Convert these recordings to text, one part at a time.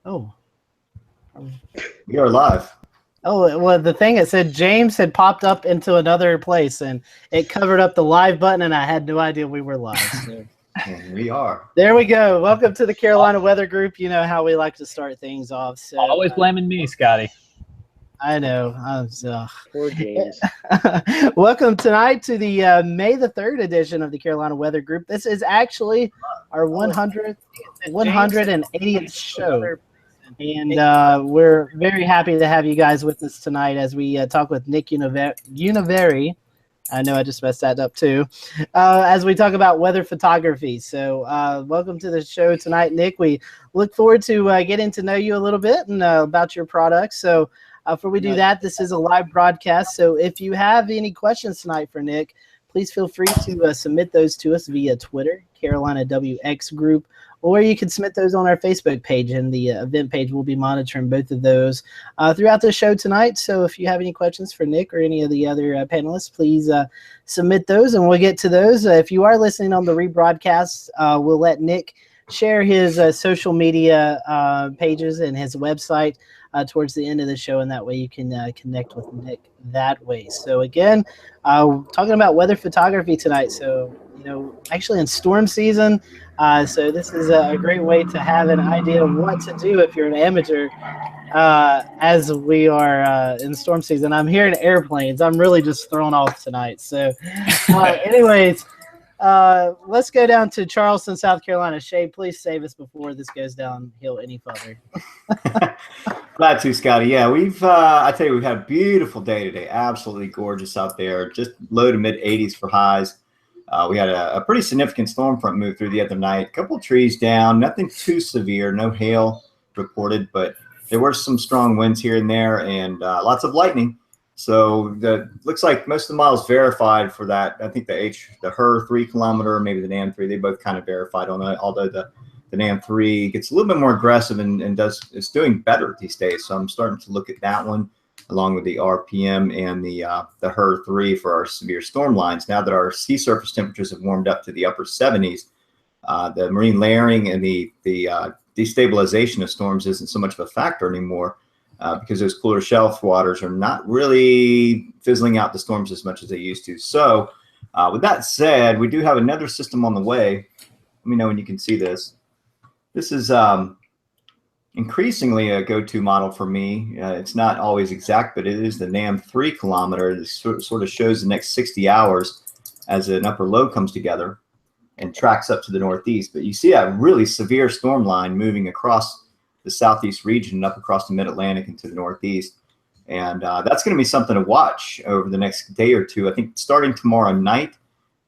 Oh. We are live. Oh, well, the thing it said James had popped up into another place and it covered up the live button, and I had no idea we were live. So. And we are. There we go. Welcome to the Carolina Weather Group. You know how we like to start things off. So always blaming me, Scotty. I know. Poor James. Welcome tonight to the May the 3rd edition of the Carolina Weather Group. This is actually our 180th show. And we're very happy to have you guys with us tonight as we talk with Nick Ulivieri. I know I just messed that up too. As we talk about weather photography. So welcome to the show tonight, Nick. We look forward to getting to know you a little bit and about your products. So before we do that, this is a live broadcast. So if you have any questions tonight for Nick, please feel free to submit those to us via Twitter, Carolina WX Group, or you can submit those on our Facebook page, and the event page will be monitoring both of those throughout the show tonight. So if you have any questions for Nick or any of the other panelists, please submit those, and we'll get to those. If you are listening on the rebroadcast, we'll let Nick share his social media pages and his website towards the end of the show, and that way you can connect with Nick that way. So again, talking about weather photography tonight. So, actually in storm season, so this is a great way to have an idea of what to do if you're an amateur as we are in storm season. I'm hearing airplanes. I'm really just thrown off tonight. So anyways, let's go down to Charleston, South Carolina. Shay, please save us before this goes downhill any further. Glad to, Scotty. Yeah, I tell you, we've had a beautiful day today. Absolutely gorgeous out there. Just low to mid 80s for highs. We had a pretty significant storm front move through the other night. A couple of trees down, nothing too severe, no hail reported, but there were some strong winds here and there, and lots of lightning. So looks like most of the models verified for that. I think the HER 3 kilometer, maybe the NAM 3, they both kind of verified on that, although the NAM 3 gets a little bit more aggressive and it's doing better these days. So I'm starting to look at that one along with the RPM and the HER 3 for our severe storm lines. Now that our sea surface temperatures have warmed up to the upper 70s, the marine layering and the destabilization of storms isn't so much of a factor anymore because those cooler shelf waters are not really fizzling out the storms as much as they used to. So with that said, we do have another system on the way. Let me know when you can see this. This is increasingly a go-to model for me. It's not always exact, but it is the NAM 3 kilometer. This sort of shows the next 60 hours as an upper low comes together and tracks up to the northeast. But you see that really severe storm line moving across the southeast region and up across the mid-Atlantic into the northeast. And that's going to be something to watch over the next day or two. I think starting tomorrow night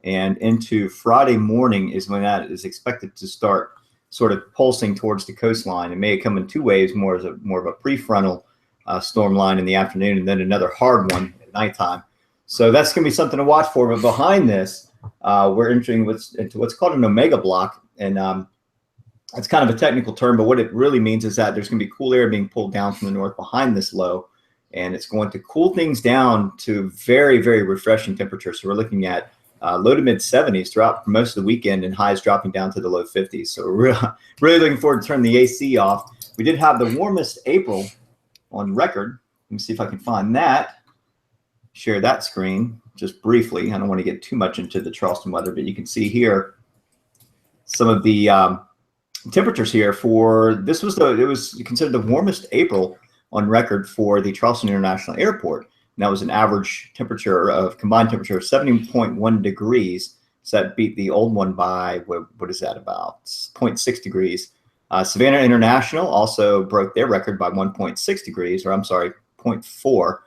and into Friday morning is when that is expected to start sort of pulsing towards the coastline. It may come in two waves, more of a prefrontal storm line in the afternoon, and then another hard one at nighttime. So that's going to be something to watch for. But behind this, we're entering into what's called an omega block, and that's kind of a technical term. But what it really means is that there's going to be cool air being pulled down from the north behind this low, and it's going to cool things down to very, very refreshing temperatures. So we're looking at low to mid 70s throughout most of the weekend, and highs dropping down to the low 50s. So we're really looking forward to turning the AC off. We did have the warmest April on record. Let me see if I can find that. Share that screen just briefly. I don't want to get too much into the Charleston weather, but you can see here some of the temperatures here for this was it was considered the warmest April on record for the Charleston International Airport. And that was an average combined temperature of 70.1 degrees. So that beat the old one by, what is that, about 0.6 degrees. Savannah International also broke their record by 1.6 degrees, or I'm sorry, 0.4.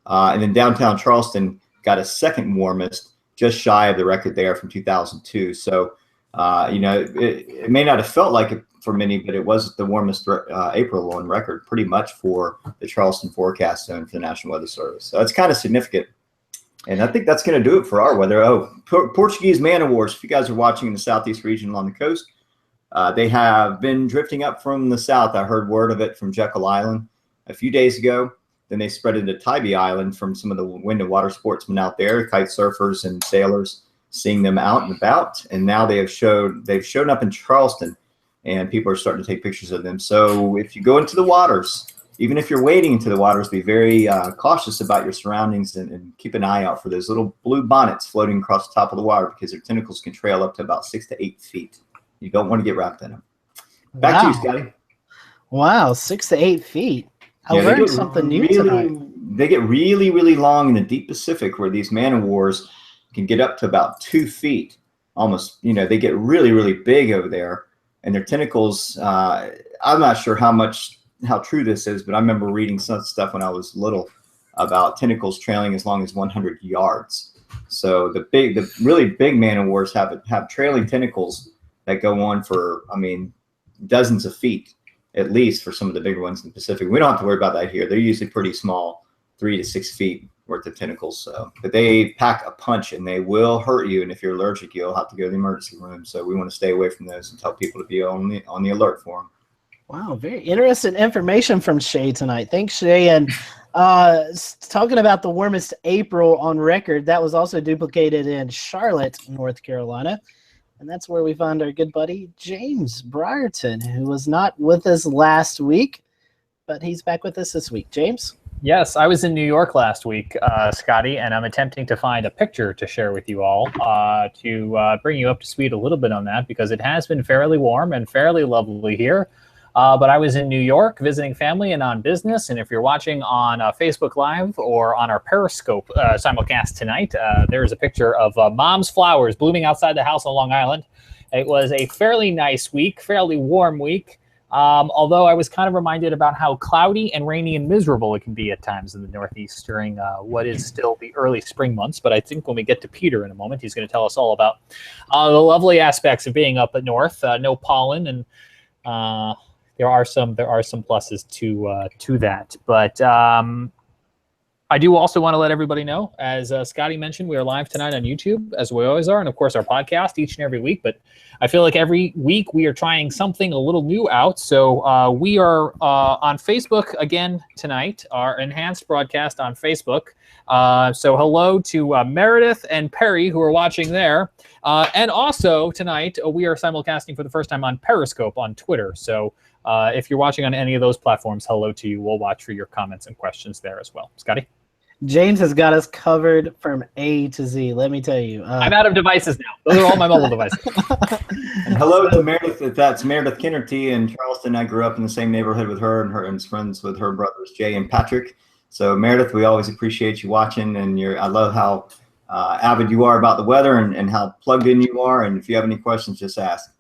And then downtown Charleston got a second warmest, just shy of the record there from 2002. So, it may not have felt like it for many, but it was the warmest April on record pretty much for the Charleston forecast zone for the National Weather Service. So it's kind of significant. And I think that's going to do it for our weather. Oh, Portuguese man-o-wars, if you guys are watching in the southeast region along the coast, they have been drifting up from the south. I heard word of it from Jekyll Island a few days ago. Then they spread into Tybee Island from some of the wind and water sportsmen out there, kite surfers and sailors, seeing them out and about. And now they've shown up in Charleston. and people are starting to take pictures of them. So if you go into the waters, even if you're wading into the waters, be very cautious about your surroundings and keep an eye out for those little blue bonnets floating across the top of the water, because their tentacles can trail up to about 6 to 8 feet. You don't want to get wrapped in them. Back to you, Scotty. Wow, 6 to 8 feet. I learned something new tonight. They get really, really long in the deep Pacific, where these man-o-wars can get up to about 2 feet. Almost, they get really, really big over there. And their tentacles, I'm not sure how true this is, but I remember reading some stuff when I was little about tentacles trailing as long as 100 yards. So the really big man-o-wars have trailing tentacles that go on for, dozens of feet, at least for some of the bigger ones in the Pacific. We don't have to worry about that here. They're usually pretty small, 3 to 6 feet worth of tentacles. So, but they pack a punch and they will hurt you. And if you're allergic, you'll have to go to the emergency room. So we want to stay away from those and tell people to be on the alert for them. Wow, very interesting information from Shay tonight. Thanks, Shay. And talking about the warmest April on record, that was also duplicated in Charlotte, North Carolina. And that's where we found our good buddy, James Brierton, who was not with us last week, but he's back with us this week. James? Yes, I was in New York last week, Scotty, and I'm attempting to find a picture to share with you all to bring you up to speed a little bit on that, because it has been fairly warm and fairly lovely here. But I was in New York visiting family and on business. And if you're watching on Facebook Live or on our Periscope simulcast tonight, there is a picture of mom's flowers blooming outside the house on Long Island. It was a fairly nice week, fairly warm week. Although I was kind of reminded about how cloudy and rainy and miserable it can be at times in the Northeast during what is still the early spring months. But I think when we get to Peter in a moment, he's going to tell us all about the lovely aspects of being up at north. No pollen, and there are some pluses to that. But I do also want to let everybody know, as Scotty mentioned, we are live tonight on YouTube, as we always are, and of course our podcast each and every week. But I feel like every week we are trying something a little new out. So we are on Facebook again tonight, our enhanced broadcast on Facebook. So hello to Meredith and Perry, who are watching there. And also tonight we are simulcasting for the first time on Periscope on Twitter. So if you're watching on any of those platforms, hello to you. We'll watch for your comments and questions there as well. Scotty? James has got us covered from A to Z, let me tell you. I'm out of devices now. Those are all my mobile devices. And hello to Meredith. That's Meredith Kinnerty in Charleston. I grew up in the same neighborhood with her, and friends with her brothers, Jay and Patrick. So Meredith, we always appreciate you watching, and I love how avid you are about the weather and how plugged in you are. And if you have any questions, just ask.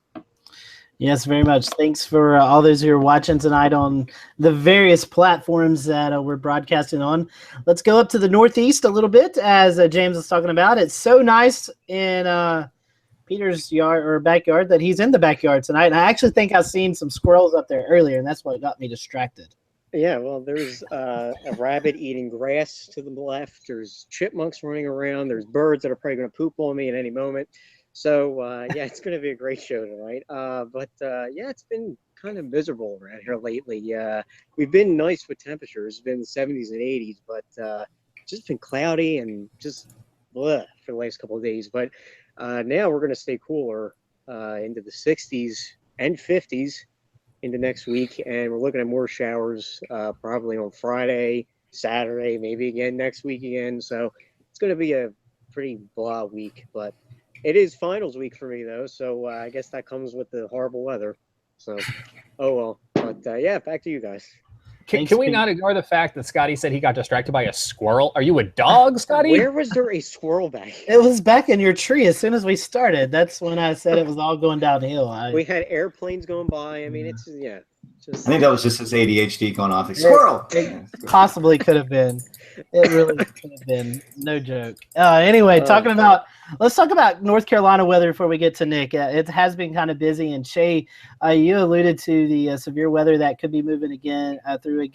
Yes, very much. Thanks for all those who are watching tonight on the various platforms that we're broadcasting on. Let's go up to the Northeast a little bit, as James was talking about. It's so nice in Peter's yard or backyard that he's in the backyard tonight. And I actually think I've seen some squirrels up there earlier, and that's what got me distracted. Yeah, well, there's a rabbit eating grass to the left. There's chipmunks running around. There's birds that are probably going to poop on me at any moment. So, yeah, it's going to be a great show tonight. Yeah, it's been kind of miserable around here lately. We've been nice with temperatures. It's been the 70s and 80s, but just been cloudy and just bleh for the last couple of days. But now we're going to stay cooler into the 60s and 50s into next week. And we're looking at more showers probably on Friday, Saturday, maybe again next week again. So it's going to be a pretty blah week, but it is finals week for me, though, so I guess that comes with the horrible weather. So, oh well. But, yeah, back to you guys. Can we not ignore the fact that Scotty said he got distracted by a squirrel? Are you a dog, Scotty? Where was there a squirrel back? It was back in your tree as soon as we started. That's when I said it was all going downhill. We had airplanes going by. I mean, it's, yeah. I think that was just his ADHD going off. Like, squirrel! It possibly could have been. It really could have been. No joke. Anyway, let's talk about North Carolina weather before we get to Nick. It has been kind of busy. And Shay, you alluded to the severe weather that could be moving through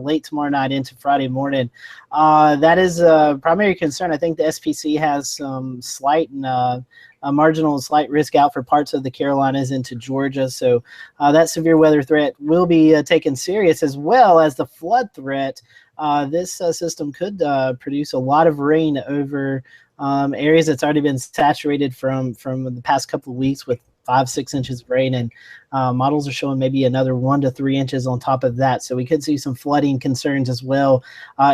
late tomorrow night into Friday morning. That is a primary concern. I think the SPC has some slight and a marginal slight risk out for parts of the Carolinas into Georgia. So that severe weather threat will be taken serious, as well as the flood threat. This system could produce a lot of rain over areas that's already been saturated from the past couple of weeks with 5-6 inches of rain, and models are showing maybe another 1 to 3 inches on top of that. So we could see some flooding concerns as well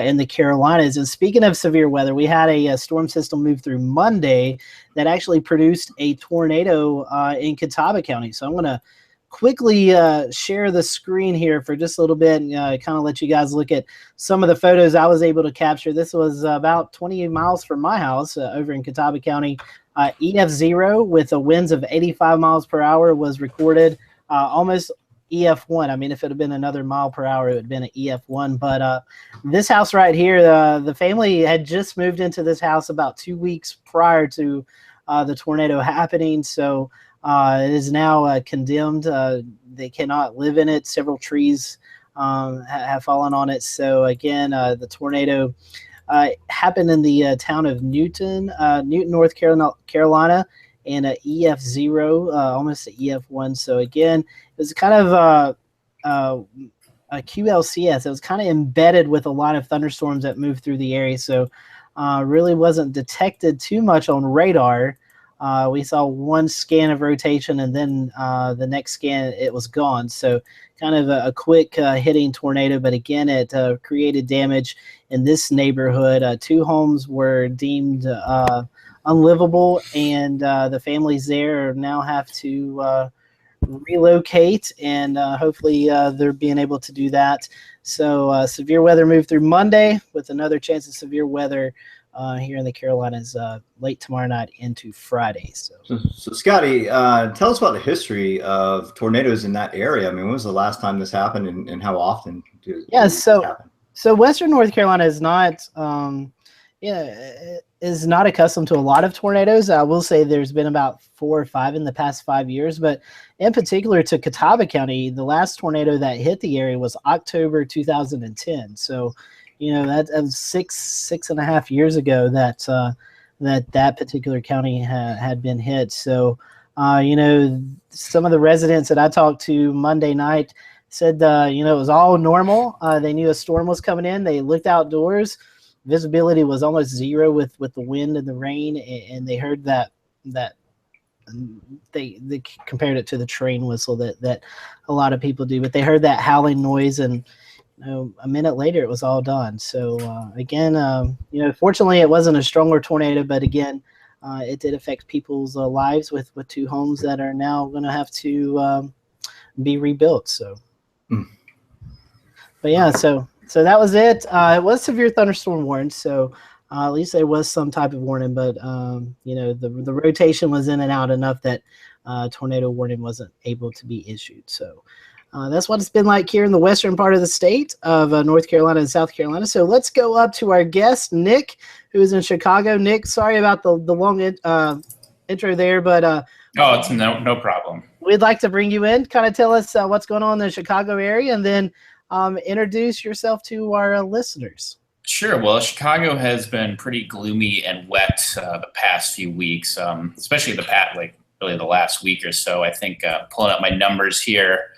in the Carolinas. And speaking of severe weather, we had a storm system move through Monday that actually produced a tornado in Catawba County. So I'm going to quickly share the screen here for just a little bit and kind of let you guys look at some of the photos I was able to capture. This was about 20 miles from my house over in Catawba County. EF0 with the winds of 85 miles per hour was recorded, almost EF1. I mean, if it had been another mile per hour, it would have been an EF1. But this house right here, the family had just moved into this house about 2 weeks prior to the tornado happening. So it is now condemned. They cannot live in it. Several trees have fallen on it. So again, the tornado happened in the town of Newton, North Carolina, and a EF0, almost an EF1. So again, it was kind of a QLCS. It was kind of embedded with a lot of thunderstorms that moved through the area. So really wasn't detected too much on radar. We saw one scan of rotation, and then the next scan, it was gone. So kind of a quick hitting tornado, but again, it created damage in this neighborhood. 2 homes were deemed unlivable, and the families there now have to relocate, and hopefully they're being able to do that. So severe weather moved through Monday with another chance of severe weather here in the Carolinas late tomorrow night into Friday. So Scotty, tell us about the history of tornadoes in that area. I mean, when was the last time this happened, and how often do this happen? So Western North Carolina is not is not accustomed to a lot of tornadoes. I will say there's been about 4 or 5 in the past 5 years, but in particular to Catawba County, the last tornado that hit the area was October 2010. So that was 6.5 years ago that that particular county had been hit. So, some of the residents that I talked to Monday night said, it was all normal. They knew a storm was coming in. They looked outdoors. Visibility was almost zero with the wind and the rain, and they heard that they compared it to the train whistle that a lot of people do. But they heard that howling noise, and a minute later, it was all done. So again, fortunately, it wasn't a stronger tornado, but again, it did affect people's lives with 2 homes that are now going to have to be rebuilt. So, but yeah, so that was it. It was severe thunderstorm warned, so at least there was some type of warning. But the rotation was in and out enough that tornado warning wasn't able to be issued. So. That's what it's been like here in the western part of the state of North Carolina and South Carolina. So let's go up to our guest, Nick, who is in Chicago. Nick, sorry about the long intro there, but it's no problem. We'd like to bring you in, kind of tell us what's going on in the Chicago area, and then introduce yourself to our listeners. Sure. Well, Chicago has been pretty gloomy and wet the past few weeks, especially really the last week or so. I think pulling up my numbers here.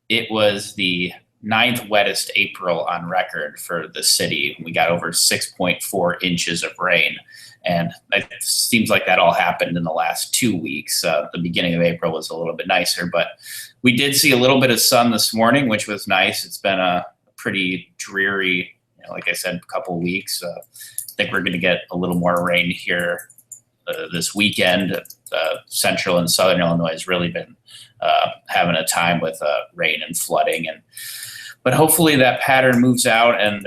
It was the 9th wettest April on record for the city. We got over 6.4 inches of rain, and it seems like that all happened in the last 2 weeks. The beginning of April was a little bit nicer, but we did see a little bit of sun this morning, which was nice. It's been a pretty dreary, like I said, couple weeks. I think we're going to get a little more rain here this weekend. Central and southern Illinois has really been having a time with rain and flooding, but hopefully that pattern moves out, and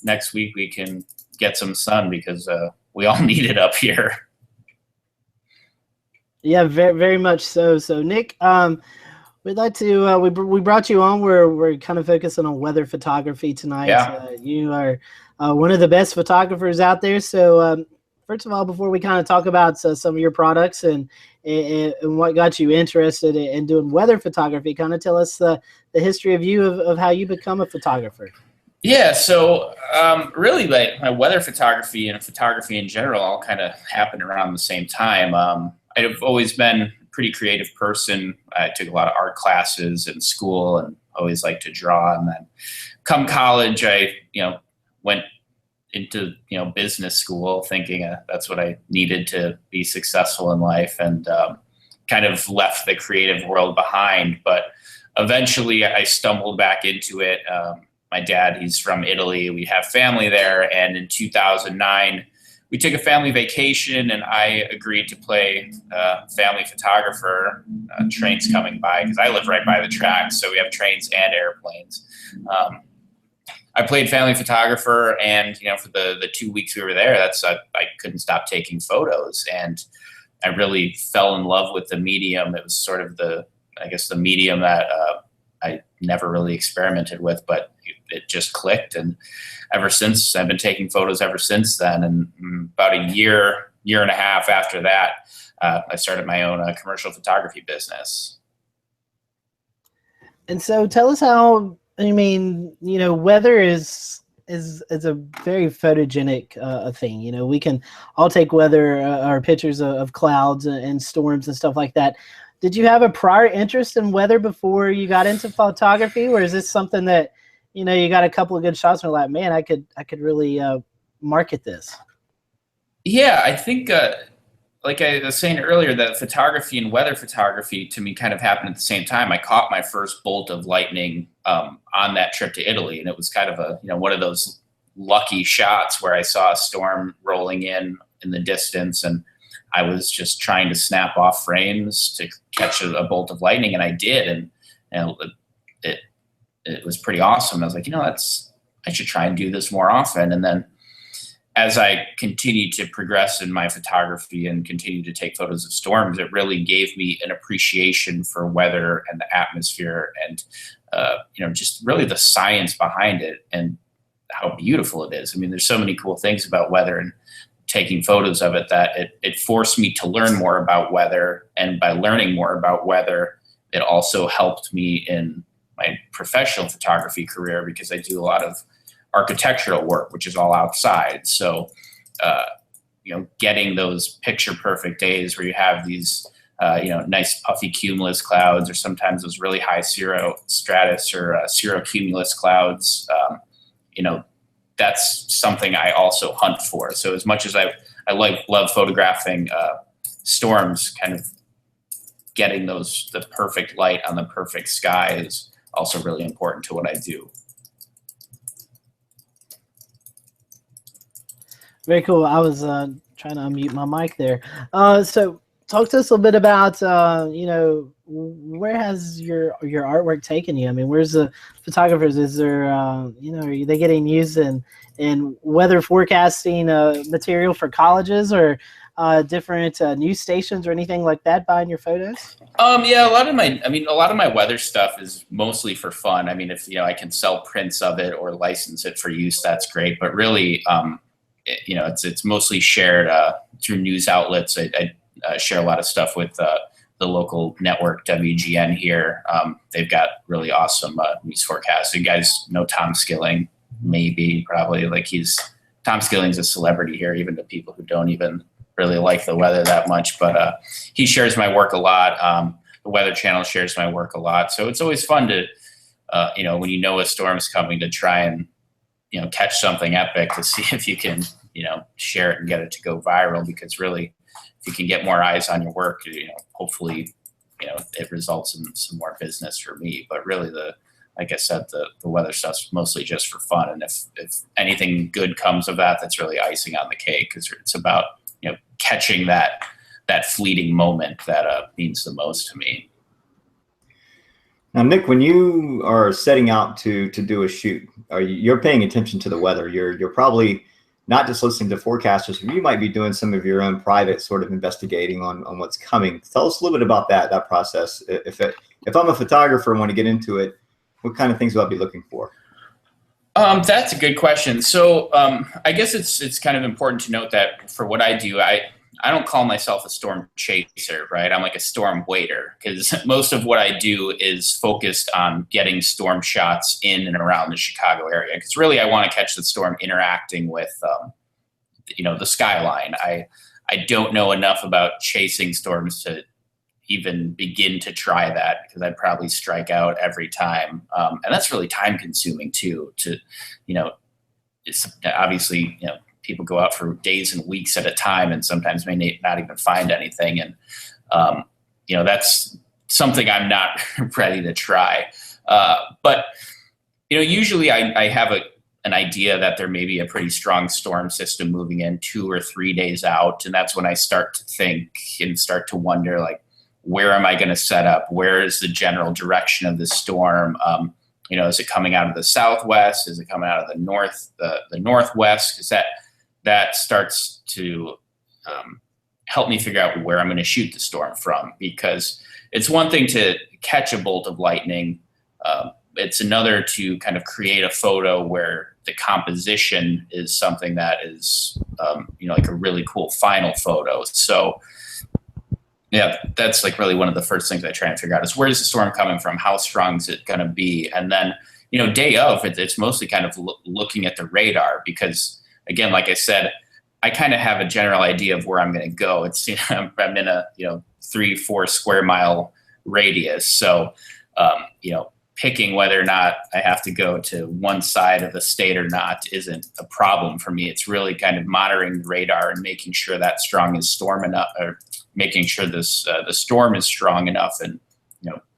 next week we can get some sun because we all need it up here. Yeah, very, very much so. So Nick, we'd like to we brought you on. We're kind of focusing on weather photography tonight. Yeah. You are one of the best photographers out there. So first of all, before we kind of talk about some of your products and what got you interested in doing weather photography, kind of tell us the history of you of how you become a photographer. Yeah, so really, like my weather photography and photography in general all kind of happened around the same time. I've always been a pretty creative person. I took a lot of art classes in school and always liked to draw. And then come college, I went into business school, thinking that's what I needed to be successful in life, and kind of left the creative world behind. But eventually, I stumbled back into it. My dad, he's from Italy. We have family there, and in 2009, we took a family vacation, and I agreed to play family photographer. Trains coming by, because I live right by the tracks, so we have trains and airplanes. I played family photographer, and for the 2 weeks we were there, I couldn't stop taking photos, and I really fell in love with the medium. It was sort of the medium that I never really experimented with, but it just clicked, and ever since, I've been taking photos ever since then. And about a year and a half after that, I started my own commercial photography business. And so, tell us how. I mean, weather is a very photogenic thing. We can all take weather or pictures of clouds and storms and stuff like that. Did you have a prior interest in weather before you got into photography, or is this something that you got a couple of good shots and you're like, man, I could really market this? Yeah, I think like I was saying earlier, that photography and weather photography to me kind of happened at the same time. I caught my first bolt of lightning on that trip to Italy, and it was kind of one of those lucky shots where I saw a storm rolling in the distance, and I was just trying to snap off frames to catch a bolt of lightning, and I did, and it was pretty awesome. I was like, I should try and do this more often. And then as I continued to progress in my photography and continue to take photos of storms, it really gave me an appreciation for weather and the atmosphere, and just really the science behind it and how beautiful it is. I mean, there's so many cool things about weather, and taking photos of it, that it forced me to learn more about weather. And by learning more about weather, it also helped me in my professional photography career, because I do a lot of architectural work, which is all outside. So, getting those picture perfect days where you have these, nice puffy cumulus clouds, or sometimes those really high cirrostratus or cirrocumulus clouds, that's something I also hunt for. So as much as I love photographing storms, kind of getting the perfect light on the perfect sky is also really important to what I do. Very cool. I was trying to unmute my mic there. So talk to us a little bit about, where has your artwork taken you? I mean, where's the photographers? Is there, are they getting used in weather forecasting material for colleges, or different news stations or anything like that buying your photos? Yeah, a lot of my weather stuff is mostly for fun. I mean, if I can sell prints of it or license it for use, that's great. But really, it's mostly shared through news outlets. I share a lot of stuff with the local network WGN here. They've got really awesome news forecasts. You guys know Tom Skilling, probably. Tom Skilling's a celebrity here, even to people who don't even really like the weather that much. But he shares my work a lot. The Weather Channel shares my work a lot. So it's always fun to, when a storm's coming, to try and catch something epic, to see if you can share it and get it to go viral, because really, if you can get more eyes on your work, hopefully it results in some more business for me. But really, like I said, the weather stuff's mostly just for fun, and if anything good comes of that, that's really icing on the cake, because it's about catching that fleeting moment that means the most to me. Now, Nick, when you are setting out to do a shoot, you're paying attention to the weather. You're probably not just listening to forecasters. You might be doing some of your own private sort of investigating on what's coming. Tell us a little bit about that process. If I'm a photographer and want to get into it, what kind of things will I be looking for? That's a good question. So I guess it's kind of important to note that for what I do, I don't call myself a storm chaser, right? I'm like a storm waiter, because most of what I do is focused on getting storm shots in and around the Chicago area. Because really, I want to catch the storm interacting with, the skyline. I don't know enough about chasing storms to even begin to try that, because I'd probably strike out every time. And that's really time consuming too, to, it's obviously, people go out for days and weeks at a time and sometimes may not even find anything. And, that's something I'm not ready to try. But, usually I have an idea that there may be a pretty strong storm system moving in 2 or 3 days out. And that's when I start to think and start to wonder, like, where am I going to set up? Where is the general direction of the storm? Is it coming out of the southwest? Is it coming out of the northwest? Because that starts to help me figure out where I'm going to shoot the storm from. Because it's one thing to catch a bolt of lightning. It's another to kind of create a photo where the composition is something that is, like a really cool final photo. So, yeah, that's like really one of the first things I try and figure out is where's the storm coming from? How strong is it going to be? And then, day of, it's mostly kind of looking at the radar because, again, like I said, I kind of have a general idea of where I'm going to go. It's, I'm in a, 3-4 square mile radius. So, picking whether or not I have to go to one side of the state or not isn't a problem for me. It's really kind of monitoring the radar and making sure that strong is storm enough, or making sure the storm is strong enough and,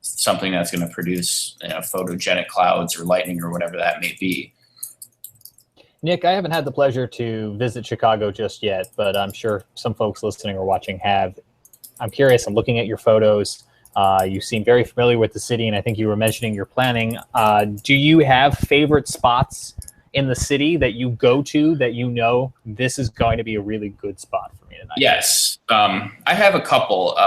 something that's going to produce photogenic clouds or lightning or whatever that may be. Nick, I haven't had the pleasure to visit Chicago just yet, but I'm sure some folks listening or watching have. I'm curious. I'm looking at your photos. You seem very familiar with the city, and I think you were mentioning you're planning. Do you have favorite spots in the city that you go to that this is going to be a really good spot for me tonight? Yes. I have a couple.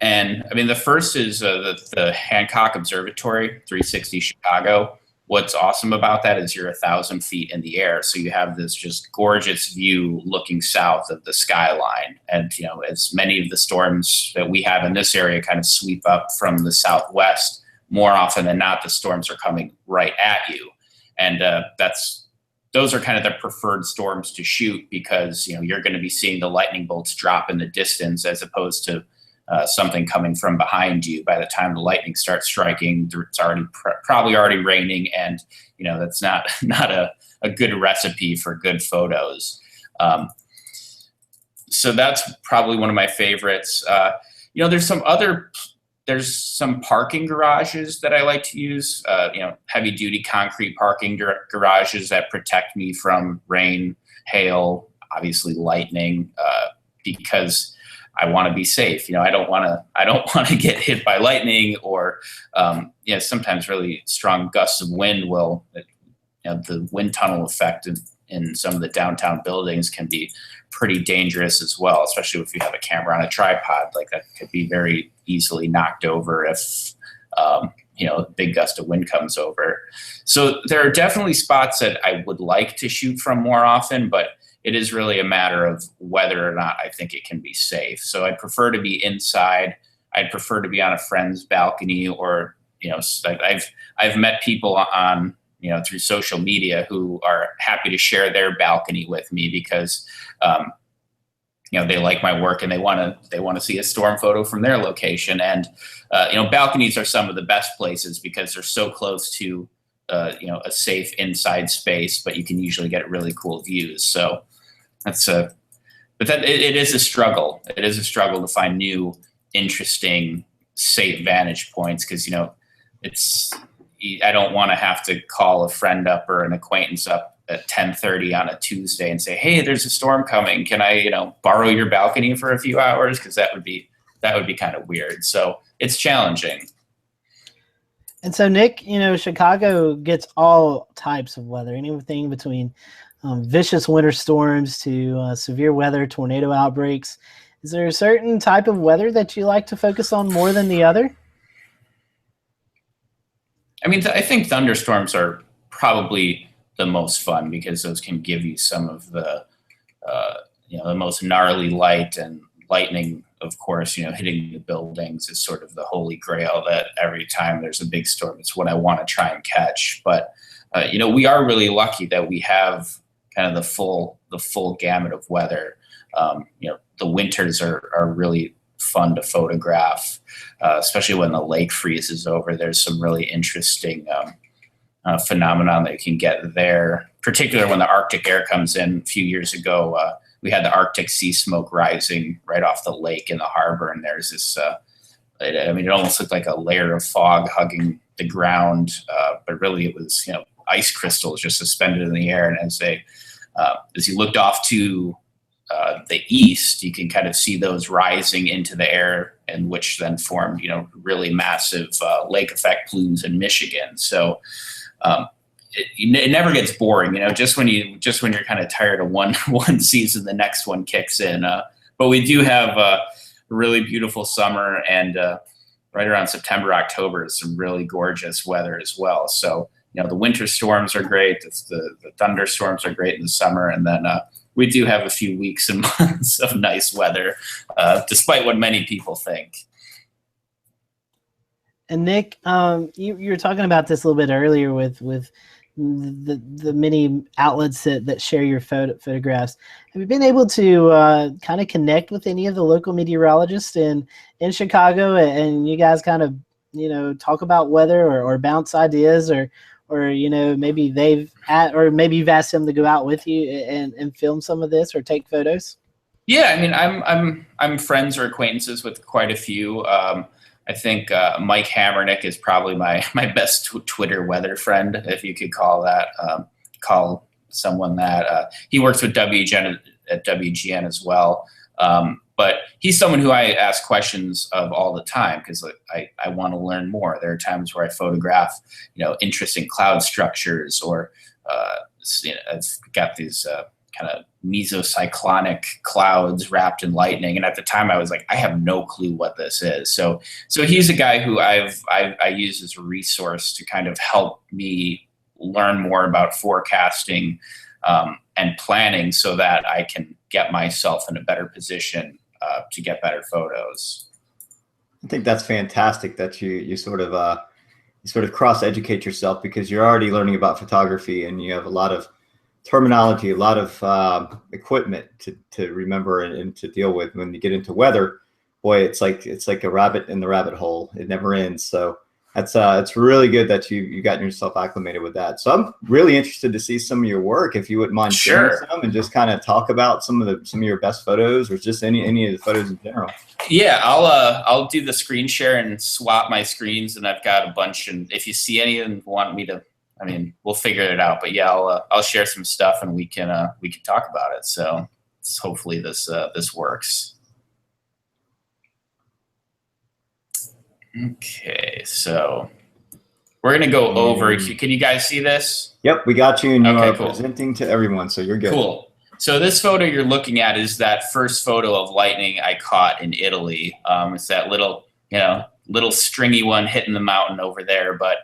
And I mean, the first is the Hancock Observatory, 360 Chicago. What's awesome about that is you're 1,000 feet in the air. So you have this just gorgeous view looking south of the skyline. And, as many of the storms that we have in this area kind of sweep up from the southwest, more often than not, the storms are coming right at you. And those are kind of the preferred storms to shoot because, you're going to be seeing the lightning bolts drop in the distance as opposed to something coming from behind you. By the time the lightning starts striking, it's already probably already raining, and that's not a good recipe for good photos. So that's probably one of my favorites. There's some parking garages that I like to use. Heavy duty concrete parking garages that protect me from rain, hail, obviously lightning, because I want to be safe. I don't want to get hit by lightning or, sometimes really strong gusts of wind will, the wind tunnel effect in some of the downtown buildings can be pretty dangerous as well, especially if you have a camera on a tripod. Like that could be very easily knocked over if, a big gust of wind comes over. So there are definitely spots that I would like to shoot from more often, but it is really a matter of whether or not I think it can be safe. So I'd prefer to be inside. I'd prefer to be on a friend's balcony, or I've met people on through social media who are happy to share their balcony with me because they like my work and they want to see a storm photo from their location. And balconies are some of the best places because they're so close to a safe inside space, but you can usually get really cool views. So it is a struggle. It is a struggle to find new, interesting, safe vantage points because, I don't want to have to call a friend up or an acquaintance up at 10:30 on a Tuesday and say, hey, there's a storm coming. Can I, borrow your balcony for a few hours? Because that would be kind of weird. So it's challenging. And so, Nick, Chicago gets all types of weather, anything between vicious winter storms to severe weather, tornado outbreaks. Is there a certain type of weather that you like to focus on more than the other? I mean, I think thunderstorms are probably the most fun because those can give you some of the, the most gnarly light, and lightning, of course, hitting the buildings is sort of the holy grail that every time there's a big storm, it's what I want to try and catch. But, we are really lucky that we have kind of the full gamut of weather. The winters are really fun to photograph, especially when the lake freezes over. There's some really interesting phenomenon that you can get there. particular when the Arctic air comes in. A few years ago, we had the Arctic sea smoke rising right off the lake in the harbor, and there's this. It almost looked like a layer of fog hugging the ground, but really it was ice crystals just suspended in the air. And as you looked off to the east, you can kind of see those rising into the air, and which then formed really massive lake effect plumes in Michigan. So. It never gets boring, just when you're kind of tired of one season, the next one kicks in. But we do have a really beautiful summer, and right around September, October is some really gorgeous weather as well. So, the winter storms are great. The thunderstorms are great in the summer. And then we do have a few weeks and months of nice weather, despite what many people think. And Nick, you were talking about this a little bit earlier with the many outlets that share your photographs. Have you been able to kind of connect with any of the local meteorologists in Chicago, and you guys kind of talk about weather or bounce ideas, or maybe maybe you've asked them to go out with you and film some of this or take photos? Yeah, I mean, I'm friends or acquaintances with quite a few. I think Mike Hammernick is probably my best Twitter weather friend, if you could call someone that. He works with WGN at WGN as well. But he's someone who I ask questions of all the time because I want to learn more. There are times where I photograph, interesting cloud structures, or I've got these kind of mesocyclonic clouds wrapped in lightning. And at the time I was like, I have no clue what this is. So he's a guy who I use as a resource to kind of help me learn more about forecasting and planning, so that I can get myself in a better position to get better photos. I think that's fantastic that you sort of cross-educate yourself, because you're already learning about photography and you have a lot of terminology, a lot of equipment to remember and to deal with. When you get into weather, boy, it's like a rabbit in the rabbit hole. It never ends. So it's really good that you've gotten yourself acclimated with that. So I'm really interested to see some of your work, if you wouldn't mind sharing some and just kind of talk about some of your best photos, or just any of the photos in general. Yeah, I'll do the screen share and swap my screens, and I've got a bunch. And if you see any of them want me to, we'll figure it out. But yeah, I'll share some stuff, and we can talk about it. So hopefully this works. Okay, so we're gonna go over. Can you guys see this? Yep, we got you, and you are presenting to everyone, so you're good. Cool. So this photo you're looking at is that first photo of lightning I caught in Italy. It's that little stringy one hitting the mountain over there. But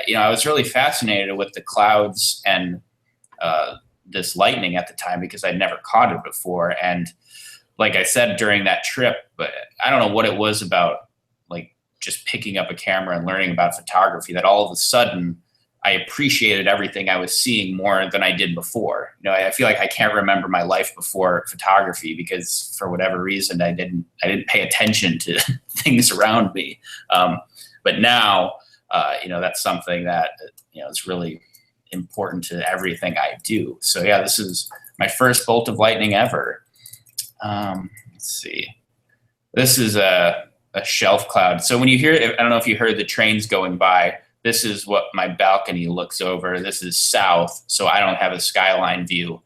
I was really fascinated with the clouds and this lightning at the time, because I'd never caught it before. And like I said during that trip, but I don't know what it was about, just picking up a camera and learning about photography, that all of a sudden I appreciated everything I was seeing more than I did before. I feel like I can't remember my life before photography, because for whatever reason I didn't pay attention to things around me. But now, that's something that is really important to everything I do. So yeah, this is my first bolt of lightning ever. Let's see. This is a shelf cloud. So when you hear it, I don't know if you heard the trains going by, this is what my balcony looks over. This is south, so I don't have a skyline view,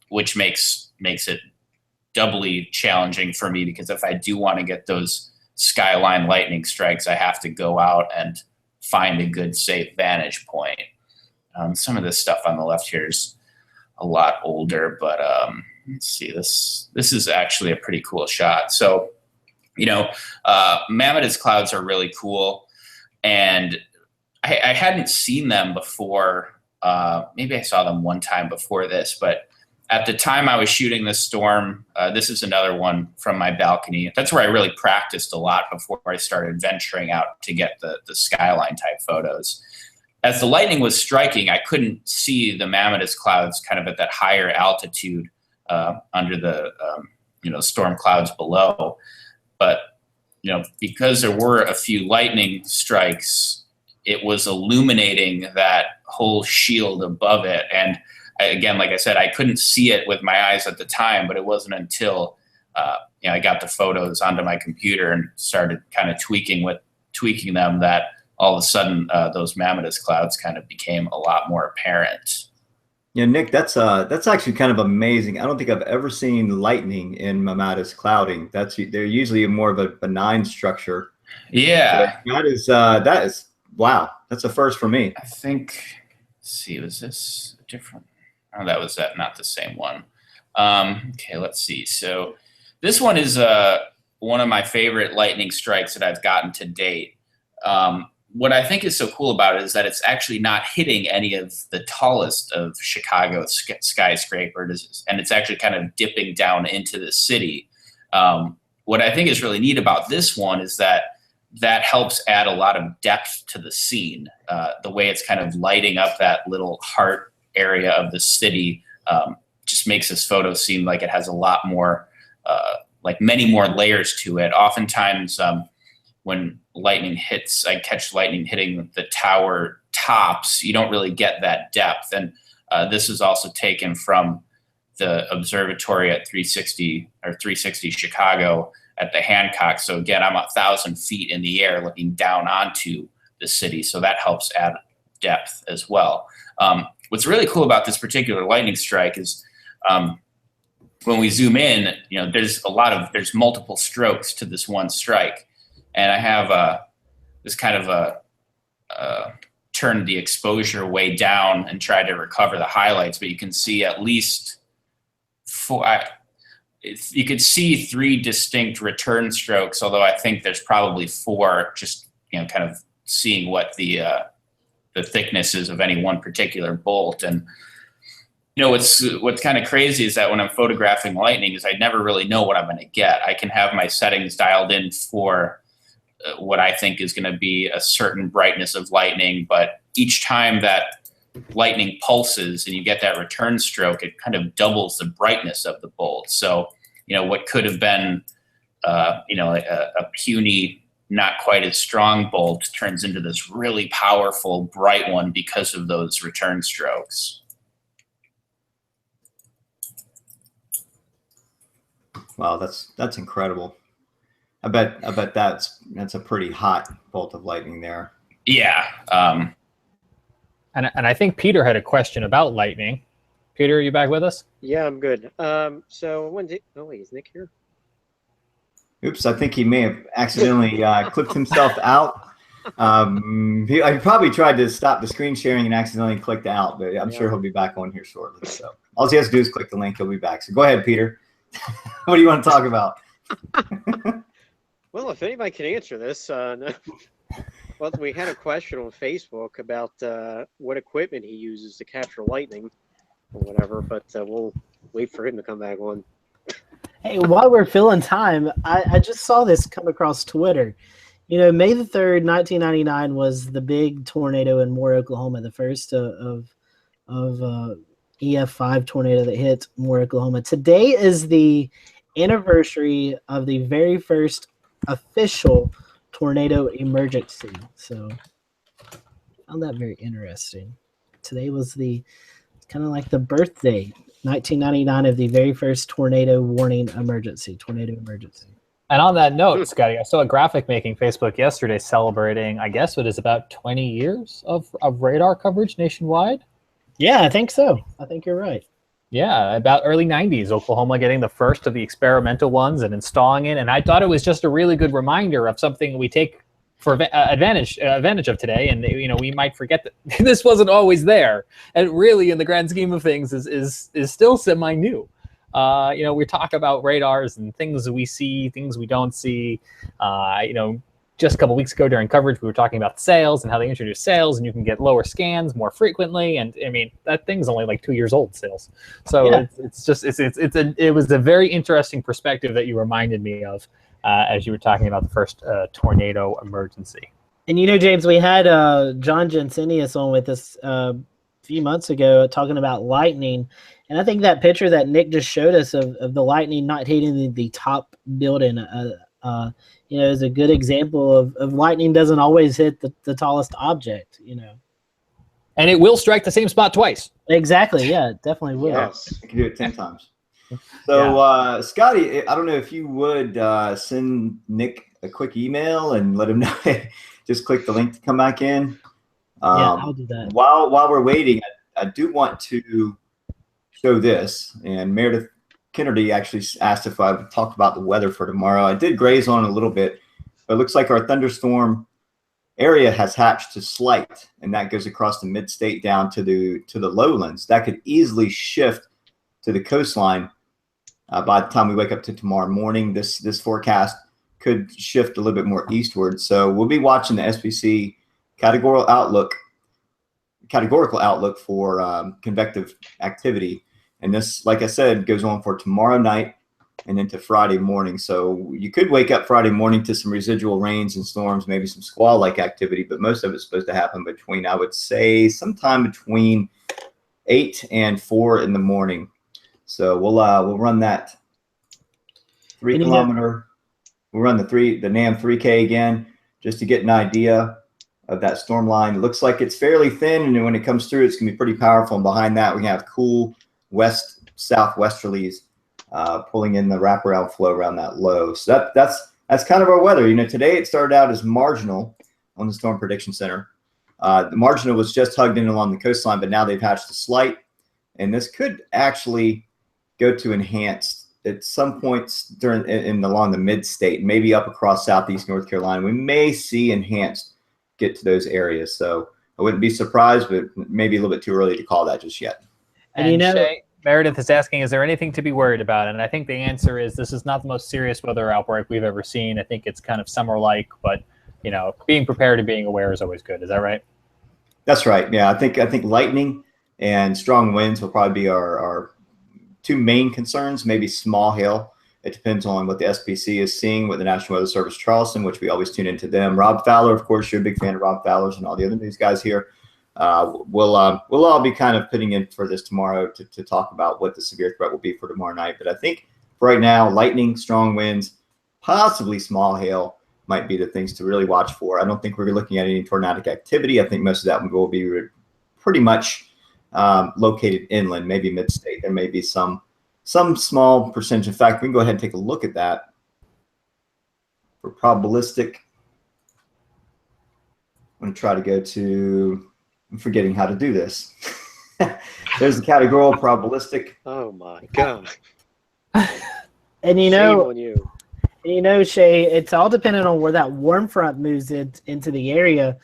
which makes it doubly challenging for me, because if I do want to get those skyline lightning strikes, I have to go out and find a good, safe vantage point. Some of this stuff on the left here is a lot older, but let's see, this is actually a pretty cool shot. So Mammotus clouds are really cool, and I hadn't seen them before. Maybe I saw them one time before this, but at the time I was shooting this storm, this is another one from my balcony. That's where I really practiced a lot before I started venturing out to get the skyline type photos. As the lightning was striking, I couldn't see the Mammotus clouds kind of at that higher altitude under the storm clouds below. But, because there were a few lightning strikes, it was illuminating that whole shield above it. And again, like I said, I couldn't see it with my eyes at the time, but it wasn't until I got the photos onto my computer and started kind of tweaking them that all of a sudden those mammatus clouds kind of became a lot more apparent. Yeah, Nick, that's actually kind of amazing. I don't think I've ever seen lightning in mammatus clouding. They're usually more of a benign structure. Yeah, but that is wow. That's a first for me. I think. Let's see, was this different? Oh, that was not the same one. Okay, let's see. So this one is one of my favorite lightning strikes that I've gotten to date. What I think is so cool about it is that it's actually not hitting any of the tallest of Chicago skyscrapers, and it's actually kind of dipping down into the city. What I think is really neat about this one is that helps add a lot of depth to the scene. The way it's kind of lighting up that little heart area of the city just makes this photo seem like it has a lot more, like many more layers to it. Oftentimes, when lightning hits, I catch lightning hitting the tower tops, you don't really get that depth. And this is also taken from the observatory at 360 Chicago at the Hancock. So again, I'm 1,000 feet in the air looking down onto the city. So that helps add depth as well. What's really cool about this particular lightning strike is when we zoom in, there's multiple strokes to this one strike. And I have this kind of turned the exposure way down and tried to recover the highlights, but you can see at least you could see 3 distinct return strokes, although I think there's probably 4, just kind of seeing what the thickness is of any one particular bolt. And what's kind of crazy is that when I'm photographing lightning is I never really know what I'm going to get. I can have my settings dialed in for what I think is going to be a certain brightness of lightning, but each time that lightning pulses and you get that return stroke, it kind of doubles the brightness of the bolt. So, what could have been, a puny, not quite as strong bolt turns into this really powerful, bright one because of those return strokes. Wow, that's incredible. I bet that's a pretty hot bolt of lightning there. Yeah. And I think Peter had a question about lightning. Peter, are you back with us? Yeah, I'm good. So wait, is Nick here? Oops, I think he may have accidentally clicked himself out. I probably tried to stop the screen sharing and accidentally clicked out, but I'm sure he'll be back on here shortly. So all he has to do is click the link, he'll be back. So go ahead, Peter. What do you want to talk about? Well, if anybody can answer this, no. Well, we had a question on Facebook about what equipment he uses to capture lightning or whatever, but we'll wait for him to come back on. Hey, while we're filling time, I just saw this come across Twitter. May the 3rd, 1999 was the big tornado in Moore, Oklahoma, the first of EF5 tornado that hit Moore, Oklahoma. Today is the anniversary of the very first official tornado emergency. So I found that very interesting. Today was kind of like the birthday, 1999, of the very first tornado emergency. And on that note, Scotty, I saw a graphic making Facebook yesterday celebrating, I guess it is about 20 years of radar coverage nationwide. Yeah, I think so. I think you're right. Yeah, about early 90s, Oklahoma getting the first of the experimental ones and installing it. And I thought it was just a really good reminder of something we take for advantage of today. And, we might forget that this wasn't always there. And really, in the grand scheme of things, is still semi-new. We talk about radars and things we see, things we don't see. Just a couple weeks ago during coverage, we were talking about sales and how they introduced sales, and you can get lower scans more frequently. And I mean, that thing's only like 2 years old, sales. So yeah. It was a very interesting perspective that you reminded me of as you were talking about the first tornado emergency. And James, we had John Jensenius on with us a few months ago talking about lightning. And I think that picture that Nick just showed us of the lightning not hitting the top building, is a good example of lightning doesn't always hit the tallest object, And it will strike the same spot twice. Exactly. Yeah, it definitely will. Yes. I can do it 10 times. So, Scotty, I don't know if you would send Nick a quick email and let him know. Just click the link to come back in. Yeah, I'll do that. While we're waiting, I do want to show this. And Meredith Kennedy actually asked if I would talk about the weather for tomorrow. I did graze on it a little bit, but it looks like our thunderstorm area has hatched to slight, and that goes across the mid-state down to the lowlands. That could easily shift to the coastline by the time we wake up to tomorrow morning. This forecast could shift a little bit more eastward. So we'll be watching the SPC categorical outlook for convective activity. And this, like I said, goes on for tomorrow night and into Friday morning. So you could wake up Friday morning to some residual rains and storms, maybe some squall-like activity, but most of it's supposed to happen between, I would say, sometime between 8 and 4 in the morning. So we'll run that 3 kilometer. We'll run the NAM 3K again, just to get an idea of that storm line. It looks like it's fairly thin, and when it comes through, it's gonna be pretty powerful. And behind that, we have cool southwesterlies pulling in the wraparound flow around that low. So that's kind of our weather. You know, today it started out as marginal on the Storm Prediction Center. The marginal was just hugged in along the coastline, but now they've hatched a slight, and this could actually go to enhanced at some points along the mid-state, maybe up across southeast North Carolina. We may see enhanced get to those areas. So I wouldn't be surprised, but maybe a little bit too early to call that just yet. And you know, Shay, Meredith is asking, is there anything to be worried about? And I think the answer is this is not the most serious weather outbreak we've ever seen. I think it's kind of summer-like, but you know, being prepared and being aware is always good. Is that right? That's right. Yeah, I think lightning and strong winds will probably be our two main concerns. Maybe small hail. It depends on what the SPC is seeing with the National Weather Service Charleston, which we always tune into them. Rob Fowler, of course, you're a big fan of Rob Fowler's and all the other news guys here. We'll all be kind of putting in for this tomorrow to talk about what the severe threat will be for tomorrow night. But I think for right now, lightning, strong winds, possibly small hail might be the things to really watch for. I don't think we're looking at any tornadic activity. I think most of that will be pretty much located inland, maybe mid-state. There may be some small percentage. In fact, we can go ahead and take a look at that for probabilistic. I'm going to try to go to, I'm forgetting how to do this. There's the categorical probabilistic. Oh my God. And you know, shame on you. You know, Shay, it's all dependent on where that warm front moves into the area.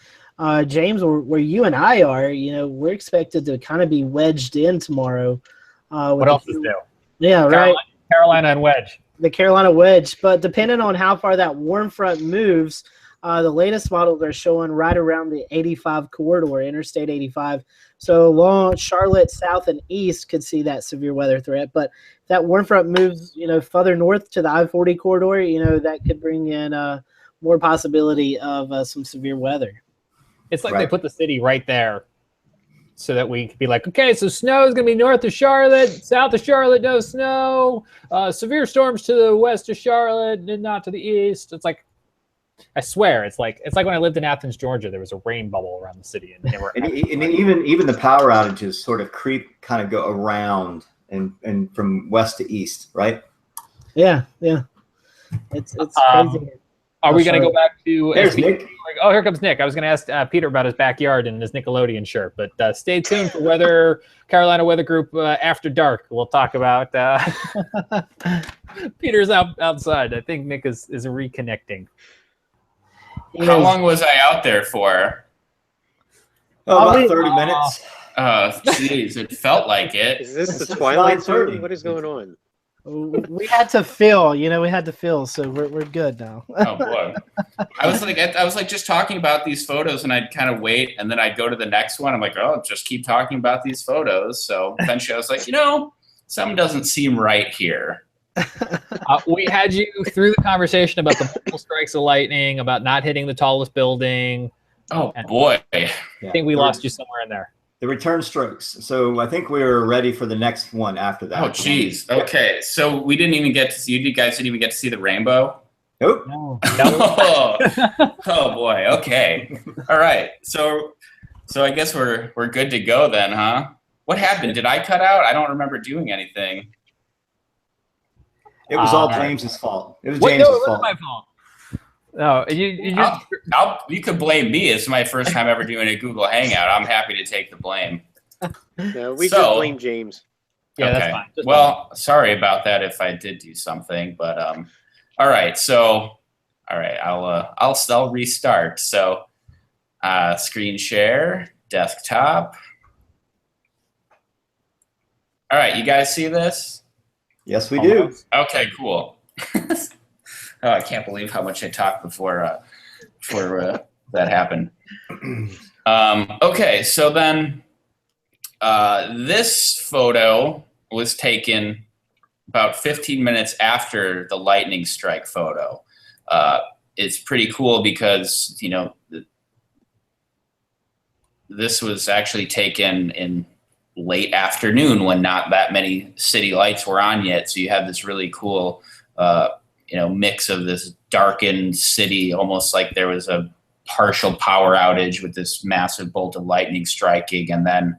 James, where you and I are, you know, we're expected to kind of be wedged in tomorrow. What else is new? Yeah, right. Carolina and wedge. The Carolina wedge. But depending on how far that warm front moves, the latest models are showing right around the 85 corridor, Interstate 85. So along Charlotte, south and east could see that severe weather threat. But if that warm front moves, you know, further north to the I-40 corridor, you know, that could bring in more possibility of some severe weather. It's like they put the city right there so that we could be like, okay, so snow is going to be north of Charlotte, south of Charlotte, no snow, severe storms to the west of Charlotte and not to the east. It's like, I swear, it's like when I lived in Athens, Georgia, there was a rain bubble around the city. And they were and even the power outages sort of kind of go around and from west to east, right? Yeah. It's crazy. Are we going to go back to Nick? Oh, here comes Nick. I was going to ask Peter about his backyard and his Nickelodeon shirt, but stay tuned for Carolina Weather Group After Dark. We'll talk about Peter's outside. I think Nick is reconnecting. How long was I out there for? Oh, about 30 minutes. Jeez, it felt like it. Is this the Twilight Zone? What is going on? We had to fill, so we're good now. Oh boy, I was like just talking about these photos, and I'd kind of wait, and then I'd go to the next one. I'm like, oh, just keep talking about these photos. So eventually, I was like, something doesn't seem right here. We had you through the conversation about the multiple strikes of lightning, about not hitting the tallest building. Oh boy, I think we lost you somewhere in there. The return strokes. So I think we're ready for the next one after that. Oh, geez. Okay. So we didn't even get to see, you guys didn't even get to see the rainbow? Nope. No. Oh boy. Okay. All right. So So I guess we're good to go then, huh? What happened? Did I cut out? I don't remember doing anything. It was all James's fault. It was No, James's it wasn't fault. my fault. No, You could blame me. It's my first time ever doing a Google Hangout. I'm happy to take the blame. No, we just blame James. Yeah, okay. that's fine. Well, sorry about that if I did do something, but all right. So, all right, I'll restart. So, screen share, desktop. All right, you guys see this? Yes, we do. Okay, cool. Oh, I can't believe how much I talked before that happened. Okay, so then this photo was taken about 15 minutes after the lightning strike photo. It's pretty cool because, you know, this was actually taken in late afternoon when not that many city lights were on yet. So you have this really cool, you know, mix of this darkened city, almost like there was a partial power outage with this massive bolt of lightning striking. And then,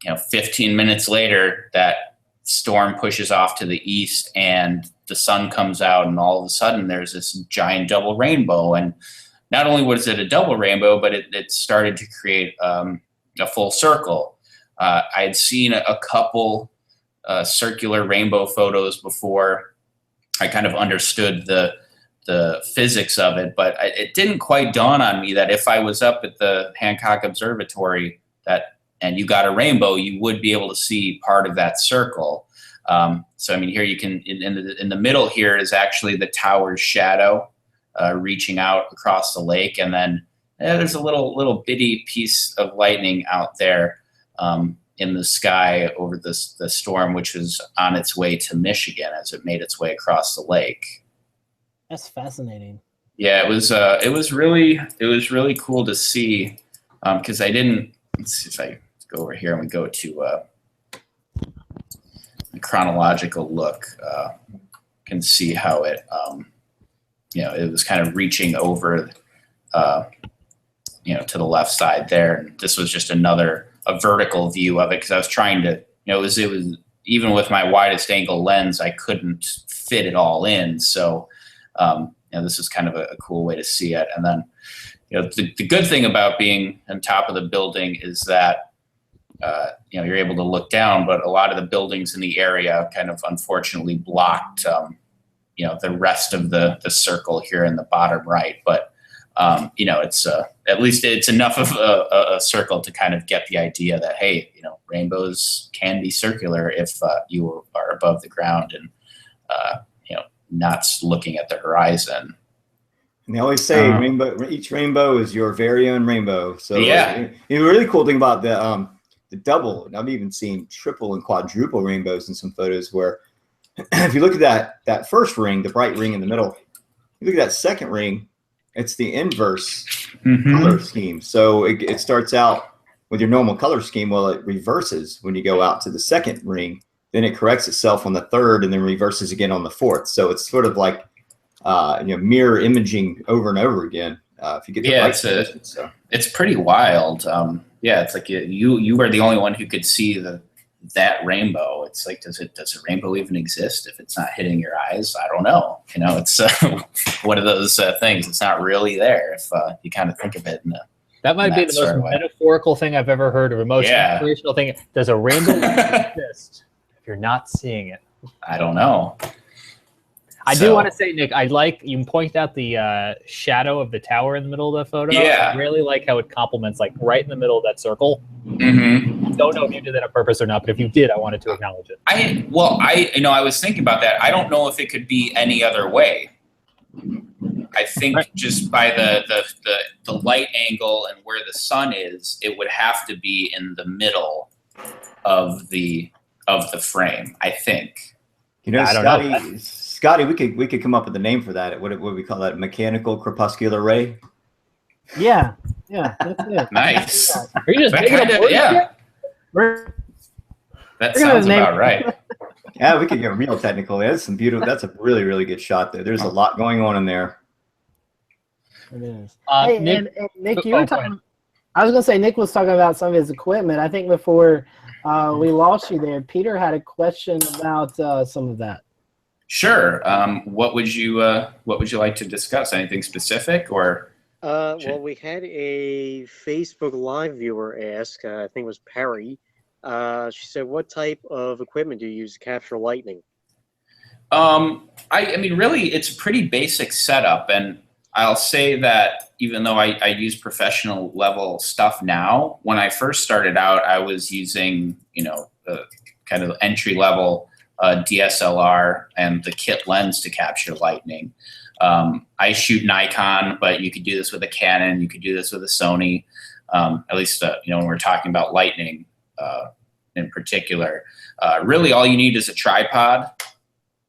you know, 15 minutes later, that storm pushes off to the east and the sun comes out, and all of a sudden there's this giant double rainbow. And not only was it a double rainbow, but it started to create a full circle. I had seen a couple circular rainbow photos before I kind of understood the physics of it, but it didn't quite dawn on me that if I was up at the Hancock Observatory and you got a rainbow, you would be able to see part of that circle. So I mean, here you can in the middle here is actually the tower's shadow reaching out across the lake, and then there's a little bitty piece of lightning out there in the sky over the storm, which was on its way to Michigan as it made its way across the lake. That's fascinating. Yeah, it was really cool to see because I didn't. Let's see if I go over here and we go to a chronological look. Can see how it you know, it was kind of reaching over you know, to the left side there. And this was just a vertical view of it because I was trying to, you know, it was even with my widest angle lens, I couldn't fit it all in. So, you know, this is kind of a cool way to see it. And then, you know, the good thing about being on top of the building is that, you know, you're able to look down, but a lot of the buildings in the area kind of unfortunately blocked, you know, the rest of the circle here in the bottom right. But, you know, it's at least it's enough of a circle to kind of get the idea that, hey, you know, rainbows can be circular if you are above the ground and, you know, not looking at the horizon. And they always say each rainbow is your very own rainbow. So yeah, the really cool thing about the double, and I've even seen triple and quadruple rainbows in some photos where if you look at that first ring, the bright ring in the middle, you look at that second ring, it's the inverse color scheme. So it starts out with your normal color scheme. Well, it reverses when you go out to the second ring. Then it corrects itself on the third and then reverses again on the fourth. So it's sort of like you know, mirror imaging over and over again. If you get the right position. So it's pretty wild. Yeah, it's like you were the only one who could see that rainbow. It's like, does a rainbow even exist if it's not hitting your eyes? I don't know. You know, it's one of those things. It's not really there if you kind of think of it. That might be the most metaphorical thing I've ever heard, or most inspirational thing. Does a rainbow exist if you're not seeing it? I don't know. I do want to say, Nick, I like you point out the shadow of the tower in the middle of the photo. Yeah. I really like how it complements, like right in the middle of that circle. Mm-hmm. Don't know if you did that on purpose or not, but if you did, I wanted to acknowledge it. I was thinking about that. I don't know if it could be any other way. I think just by the light angle and where the sun is, it would have to be in the middle of the frame, I think. You know, Scotty, we could come up with a name for that. What do we call that? Mechanical crepuscular ray? Yeah, that's it. Nice. Are you just making up words? Yeah. That sounds about right. Yeah, we could get real technical. That's some beautiful. That's a really, really good shot there. There's a lot going on in there. It is. Hey, Nick, you were talking. I was gonna say Nick was talking about some of his equipment. I think before we lost you there, Peter had a question about some of that. Sure. What would you like to discuss? Anything specific or? Well, we had a Facebook Live viewer ask, I think it was Perry. She said, what type of equipment do you use to capture lightning? I mean, really, it's a pretty basic setup. And I'll say that even though I use professional level stuff now, when I first started out, I was using, the kind of entry level DSLR and the kit lens to capture lightning. I shoot Nikon, but you could do this with a Canon. You could do this with a Sony. At least, when we're talking about lightning in particular, really all you need is a tripod,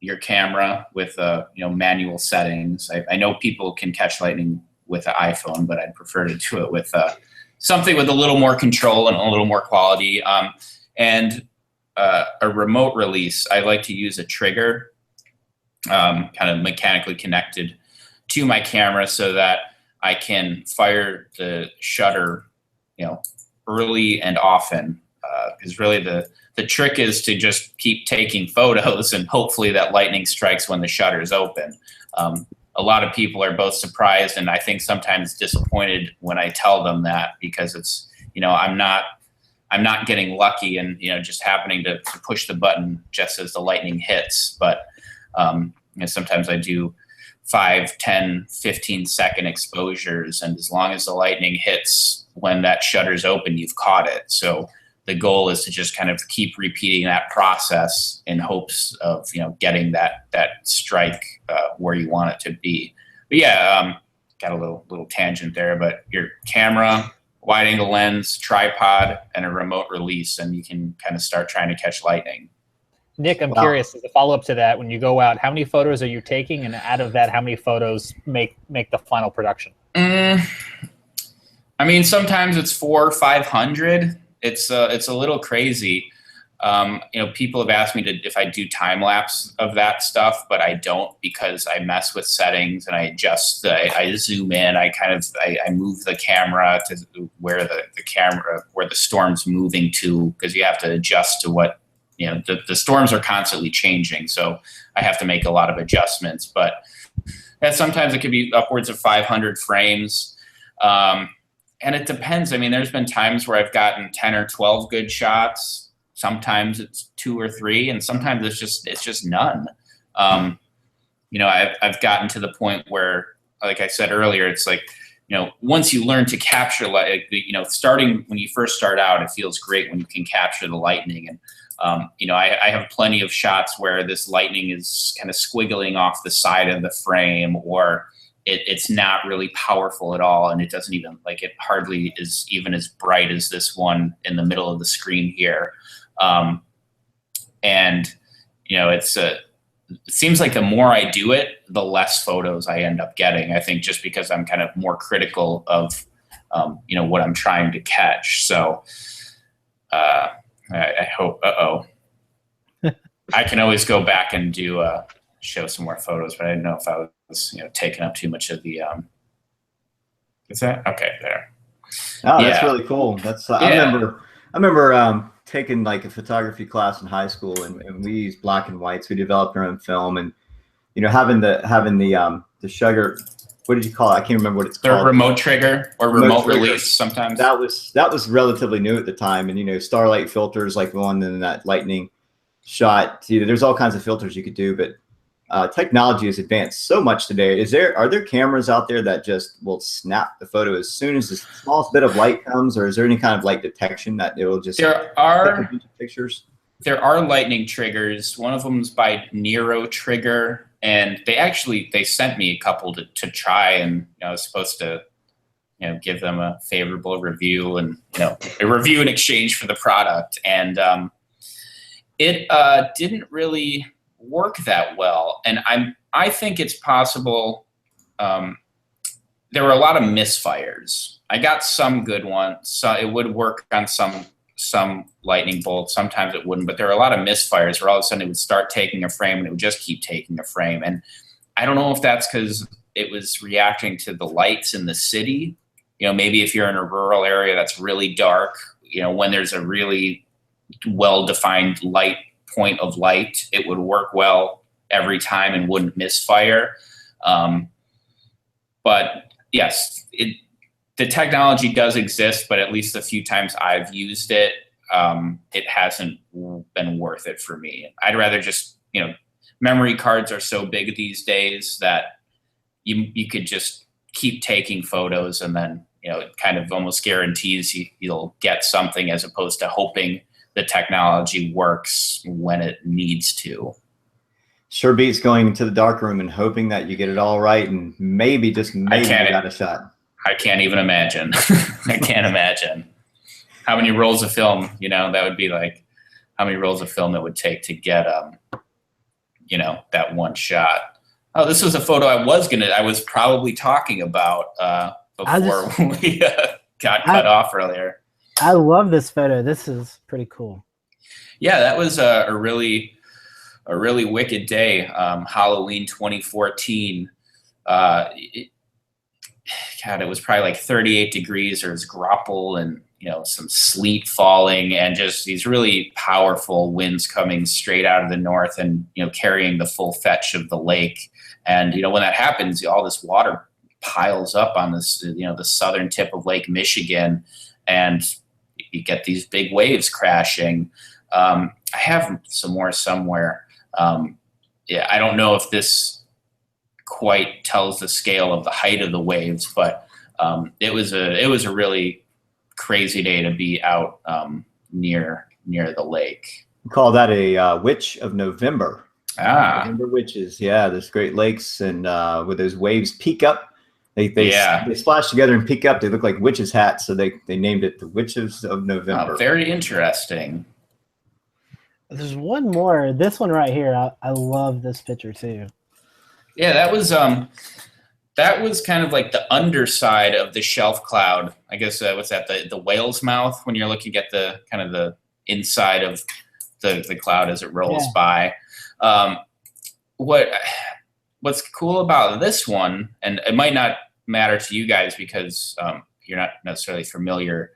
your camera with manual settings. I know people can catch lightning with an iPhone, but I'd prefer to do it with something with a little more control and a little more quality. And a remote release, I like to use a trigger kind of mechanically connected to my camera so that I can fire the shutter, early and often. Because really the trick is to just keep taking photos and hopefully that lightning strikes when the shutter is open. A lot of people are both surprised and I think sometimes disappointed when I tell them that, because it's, I'm not getting lucky and, just happening to push the button just as the lightning hits. But sometimes I do 5, 10, 15-second exposures. And as long as the lightning hits when that shutter's open, you've caught it. So the goal is to just kind of keep repeating that process in hopes of, getting that strike where you want it to be. But yeah, got a little tangent there, but your camera, wide angle lens, tripod, and a remote release, and you can kind of start trying to catch lightning. Nick, I'm curious, as a follow-up to that, when you go out, how many photos are you taking? And out of that, how many photos make the final production? I mean, sometimes it's 400 or 500. It's a little crazy. People have asked me if I do time lapse of that stuff, but I don't, because I mess with settings and I adjust. I zoom in. I move the camera to where the storm's moving to, because you have to adjust to what the storms are constantly changing. So I have to make a lot of adjustments. But sometimes it could be upwards of 500 frames. And it depends. I mean, there's been times where I've gotten 10 or 12 good shots. Sometimes it's 2 or 3, and sometimes it's just none. I've gotten to the point where, like I said earlier, it's like, once you learn to capture, starting when you first start out, it feels great when you can capture the lightning. And I have plenty of shots where this lightning is kind of squiggling off the side of the frame, or it's not really powerful at all, and it doesn't even, it hardly is even as bright as this one in the middle of the screen here. It seems like the more I do it, the less photos I end up getting. I think just because I'm kind of more critical of, what I'm trying to catch. So I hope, I can always go back and show some more photos, but I didn't know if I was, taking up too much of the, is that? Okay, there. Oh, yeah. That's really cool. That's, I remember taking like a photography class in high school, and we used black and whites. We developed our own film, and having the sugar. What did you call it? I can't remember what it's called. The remote trigger or remote release sometimes. That was relatively new at the time, and starlight filters like the one in that lightning shot. There's all kinds of filters you could do, but technology has advanced so much today. Are there cameras out there that just will snap the photo as soon as the smallest bit of light comes, or is there any kind of light detection that it will just take a bunch of pictures? There are lightning triggers. One of them is by Nero Trigger, and they sent me a couple to try, and I was supposed to give them a favorable review and a review in exchange for the product, and it didn't really work that well. And I think it's possible. There were a lot of misfires. I got some good ones, so it would work on some lightning bolts. Sometimes it wouldn't, but there were a lot of misfires where all of a sudden it would start taking a frame and it would just keep taking a frame. And I don't know if that's because it was reacting to the lights in the city, maybe if you're in a rural area that's really dark, when there's a really well-defined point of light, it would work well every time and wouldn't misfire. But yes, the technology does exist, but at least the few times I've used it, it hasn't been worth it for me. I'd rather just, memory cards are so big these days that you could just keep taking photos, and then, it kind of almost guarantees you'll get something, as opposed to hoping the technology works when it needs to. Sure beats going into the dark room and hoping that you get it all right, and maybe, just maybe, you got a shot. I can't even imagine. I can't imagine how many rolls of film, that would be like how many rolls of film it would take to get, that one shot. Oh, this was a photo I was probably talking about before we got cut off earlier. I love this photo. This is pretty cool. Yeah, that was a really wicked day. Halloween 2014. It was probably like 38 degrees. There was grapple and some sleet falling, and just these really powerful winds coming straight out of the north, and carrying the full fetch of the lake. And when that happens, all this water piles up on this the southern tip of Lake Michigan, and you get these big waves crashing. I have some more somewhere. Yeah, I don't know if this quite tells the scale of the height of the waves, but it was a really crazy day to be out near the lake. We call that a witch of November. November witches. Yeah, there's Great Lakes, and where those waves peak up, they splash together and peak up. They look like witches' hats, so they named it the Witches of November. Very interesting. There's one more. This one right here. I love this picture too. Yeah, that was kind of like the underside of the shelf cloud. I guess what's that? The whale's mouth, when you're looking at the kind of the inside of the cloud as it rolls by. What's cool about this one, and it might not matter to you guys because you're not necessarily familiar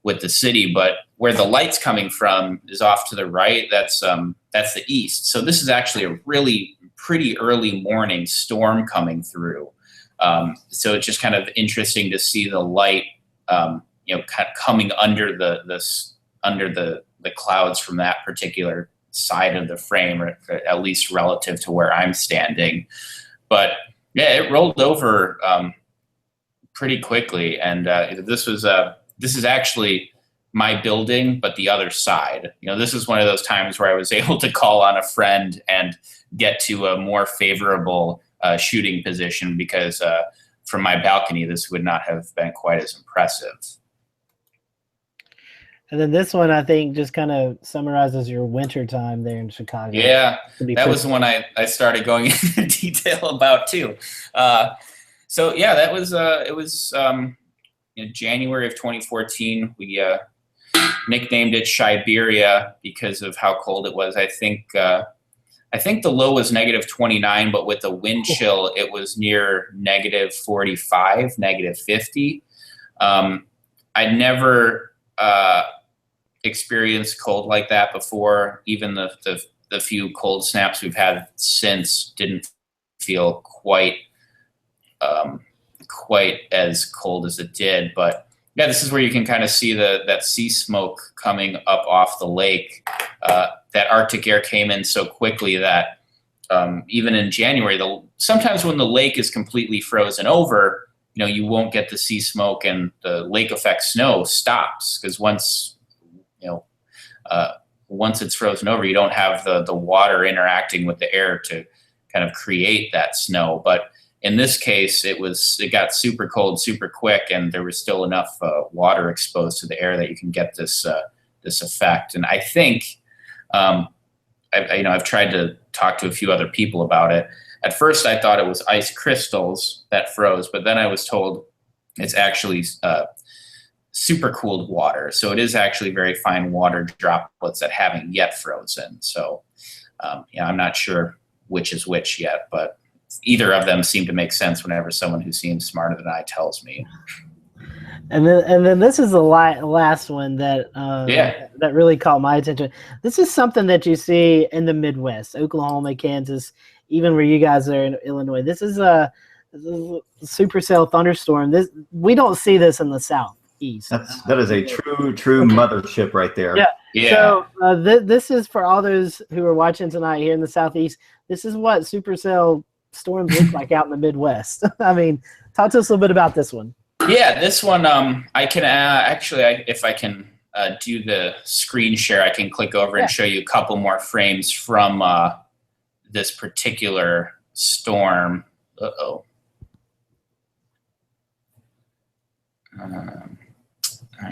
with the city, but where the light's coming from is off to the right. That's the east. So this is actually a really pretty early morning storm coming through. So it's just kind of interesting to see the light, kind of coming under the clouds from that particular side of the frame, or at least relative to where I'm standing. But yeah, it rolled over pretty quickly, and this is actually my building, but the other side. This is one of those times where I was able to call on a friend and get to a more favorable shooting position, because from my balcony, this would not have been quite as impressive. And then this one, I think, just kind of summarizes your winter time there in Chicago. Yeah, that was the one I started going into detail about too. So yeah, that was it was in January of 2014. We nicknamed it Siberia because of how cold it was. I think the low was -29, but with the wind chill, it was near -45, -50. I never experienced cold like that before. Even the few cold snaps we've had since didn't feel quite as cold as it did. But yeah, this is where you can kind of see that sea smoke coming up off the lake. That Arctic air came in so quickly that even in January, sometimes when the lake is completely frozen over, you won't get the sea smoke, and the lake effect snow stops, because once it's frozen over, you don't have the water interacting with the air to kind of create that snow. But in this case, it got super cold super quick, and there was still enough water exposed to the air that you can get this effect. And I think I've tried to talk to a few other people about it. At first, I thought it was ice crystals that froze, but then I was told it's actually super cooled water. So it is actually very fine water droplets that haven't yet frozen. So I'm not sure which is which yet, but either of them seem to make sense whenever someone who seems smarter than I tells me. And then this is the last one that that really caught my attention. This is something that you see in the Midwest, Oklahoma, Kansas, even where you guys are in Illinois. This is a supercell thunderstorm. We don't see this in the Southeast. That is a true mothership right there. Yeah. Yeah. So this is for all those who are watching tonight here in the Southeast. This is what supercell storms look like out in the Midwest. I mean, talk to us a little bit about this one. Yeah, this one, I can if I can do the screen share, I can click over and show you a couple more frames from this particular storm. Uh-oh.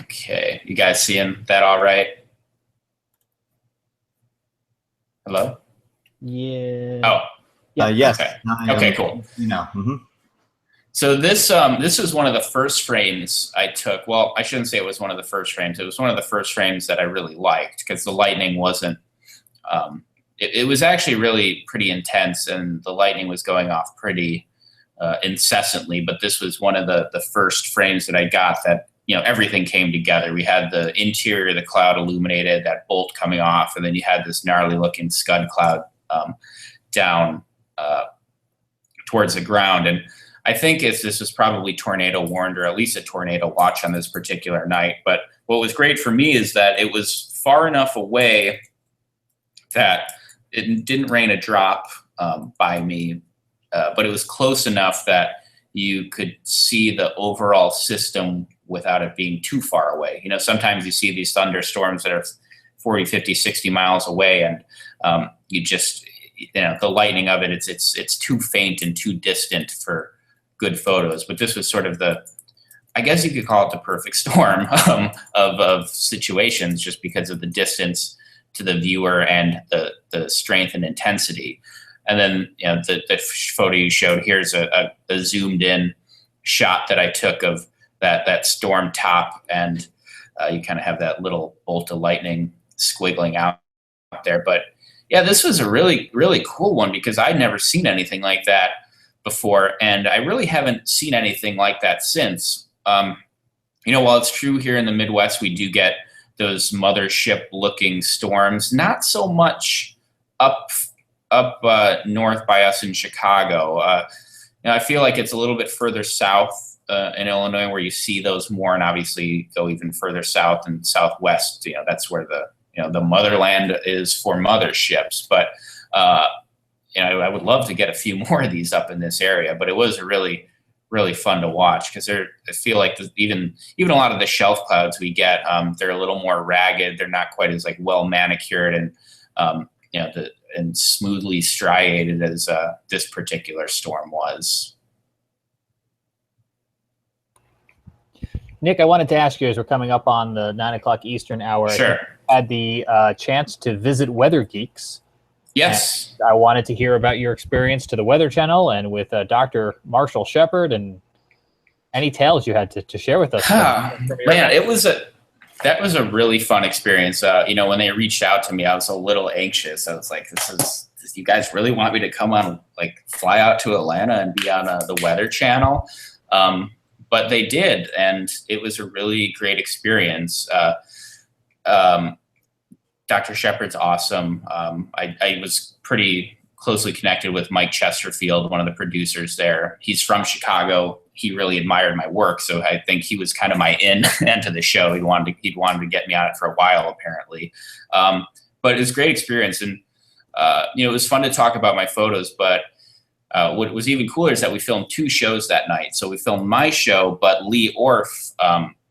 Okay, you guys seeing that all right? Hello? Yeah. Oh. Yes. Okay, cool. So this was one of the first frames I took. Well, I shouldn't say it was one of the first frames. It was one of the first frames that I really liked because the lightning wasn't. It was actually really pretty intense, and the lightning was going off pretty incessantly. But this was one of the first frames that I got that everything came together. We had the interior of the cloud illuminated, that bolt coming off, and then you had this gnarly looking scud cloud down towards the ground. And I think this was probably tornado warned, or at least a tornado watch on this particular night. But what was great for me is that it was far enough away that it didn't rain a drop by me, but it was close enough that you could see the overall system without it being too far away. Sometimes you see these thunderstorms that are 40, 50, 60 miles away, and you just, the lightning of it, it's too faint and too distant for good photos. But this was sort of I guess you could call it the perfect storm of situations, just because of the distance to the viewer and the strength and intensity. And then the photo you showed here is a zoomed in shot that I took of that storm top, and you kind of have that little bolt of lightning squiggling out there. But yeah, this was a really, really cool one because I'd never seen anything like that before, and I really haven't seen anything like that since. While it's true here in the Midwest, we do get those mothership-looking storms, not so much up north by us in Chicago. I feel like it's a little bit further south in Illinois where you see those more, and obviously go even further south and southwest. That's where the motherland is for motherships. But I would love to get a few more of these up in this area. But it was really, really fun to watch because I feel like even a lot of the shelf clouds we get, they're a little more ragged. They're not quite as well manicured and and smoothly striated as this particular storm was. Nick, I wanted to ask you, as we're coming up on the 9 o'clock Eastern hour, Sure. I had the chance to visit Weather Geeks. Yes. And I wanted to hear about your experience to the Weather Channel and with Dr. Marshall Shepard, and any tales you had to share with us. Man, that was a really fun experience. When they reached out to me, I was a little anxious. I was like, you guys really want me to come on, fly out to Atlanta and be on the Weather Channel? But they did, and it was a really great experience. Dr. Shepard's awesome. I was pretty closely connected with Mike Chesterfield, one of the producers there. He's from Chicago. He really admired my work, so I think he was kind of my into the show. He'd wanted to get me on it for a while, apparently. But it was a great experience, and it was fun to talk about my photos. But what was even cooler is that we filmed 2 shows that night. So we filmed my show, but Lee Orff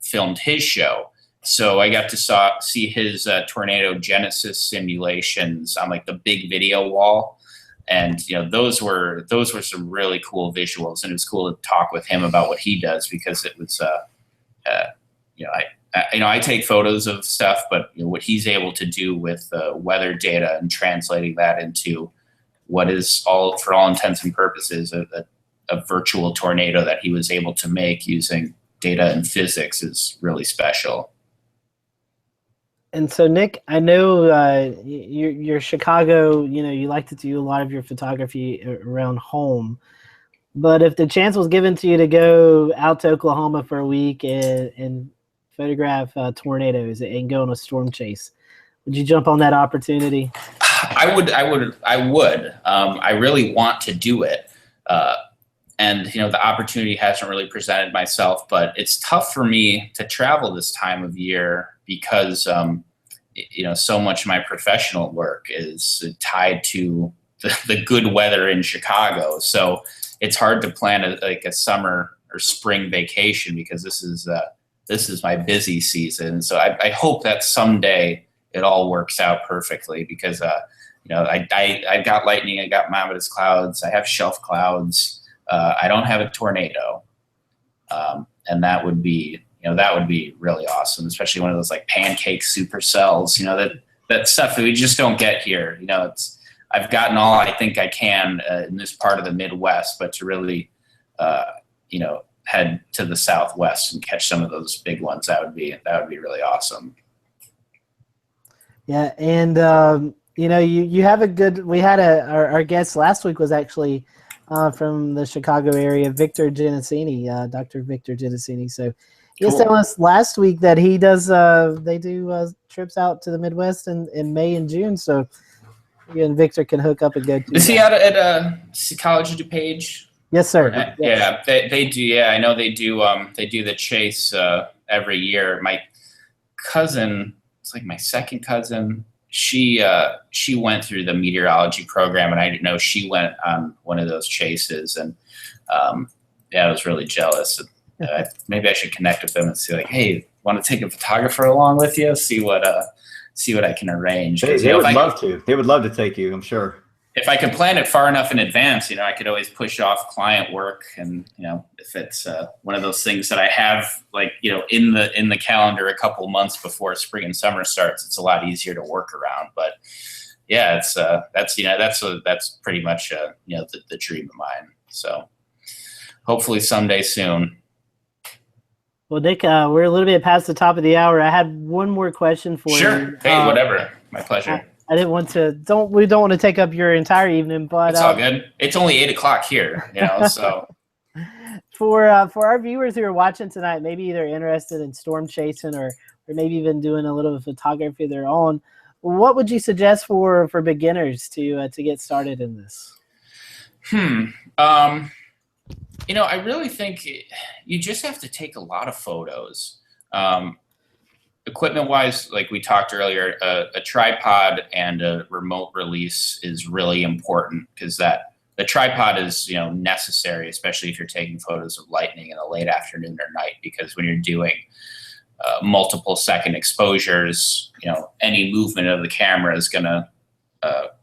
filmed his show. So I got to see his tornado genesis simulations on the big video wall. And those were some really cool visuals, and it was cool to talk with him about what he does, because it was I take photos of stuff, but what he's able to do with weather data and translating that into what is for all intents and purposes a virtual tornado that he was able to make using data and physics is really special. And so, Nick, I know you're Chicago. You like to do a lot of your photography around home. But if the chance was given to you to go out to Oklahoma for a week and photograph tornadoes and go on a storm chase, would you jump on that opportunity? I would. I really want to do it. And the opportunity hasn't really presented myself, but it's tough for me to travel this time of year because so much of my professional work is tied to the good weather in Chicago. So it's hard to plan a summer or spring vacation because this is my busy season. So I hope that someday it all works out perfectly because I've got lightning, I got mountainous clouds, I have shelf clouds. I don't have a tornado, and that would be really awesome, especially one of those like pancake supercells. That stuff that we just don't get here. I've gotten all I think I can in this part of the Midwest, but to really, head to the Southwest and catch some of those big ones, that would be really awesome. Yeah, and you have a good. We had our guest last week was actually. From the Chicago area, Victor Genesini, Dr. Victor Genesini. So he was telling us last week that he does, they do trips out to the Midwest in May and June. So you and Victor can hook up and go to. Is he out at College of DuPage? Yes, sir. Yes. Yeah, they do. Yeah, I know they do. They do the chase every year. My cousin, it's like my second cousin. She went through the meteorology program, and I didn't know she went on one of those chases, and I was really jealous. Maybe I should connect with them and see, like, hey, want to take a photographer along with you? See what I can arrange. They would love to. They would love to take you, I'm sure. If I could plan it far enough in advance, I could always push off client work, and if it's one of those things that I have, like in the calendar a couple months before spring and summer starts, it's a lot easier to work around. But yeah, it's that's pretty much the dream of mine. So hopefully someday soon. Well, Nick, we're a little bit past the top of the hour. I had one more question for you. Sure. Hey, whatever. My pleasure. I didn't want to. We don't want to take up your entire evening, but it's all good. It's only 8:00 here, so. For our viewers who are watching tonight, maybe they're interested in storm chasing or maybe even doing a little photography of their own. What would you suggest for beginners to get started in this? I really think you just have to take a lot of photos. Equipment wise, like we talked earlier, a tripod and a remote release is really important because the tripod is necessary, especially if you're taking photos of lightning in the late afternoon or night, because when you're doing multiple second exposures, any movement of the camera is going to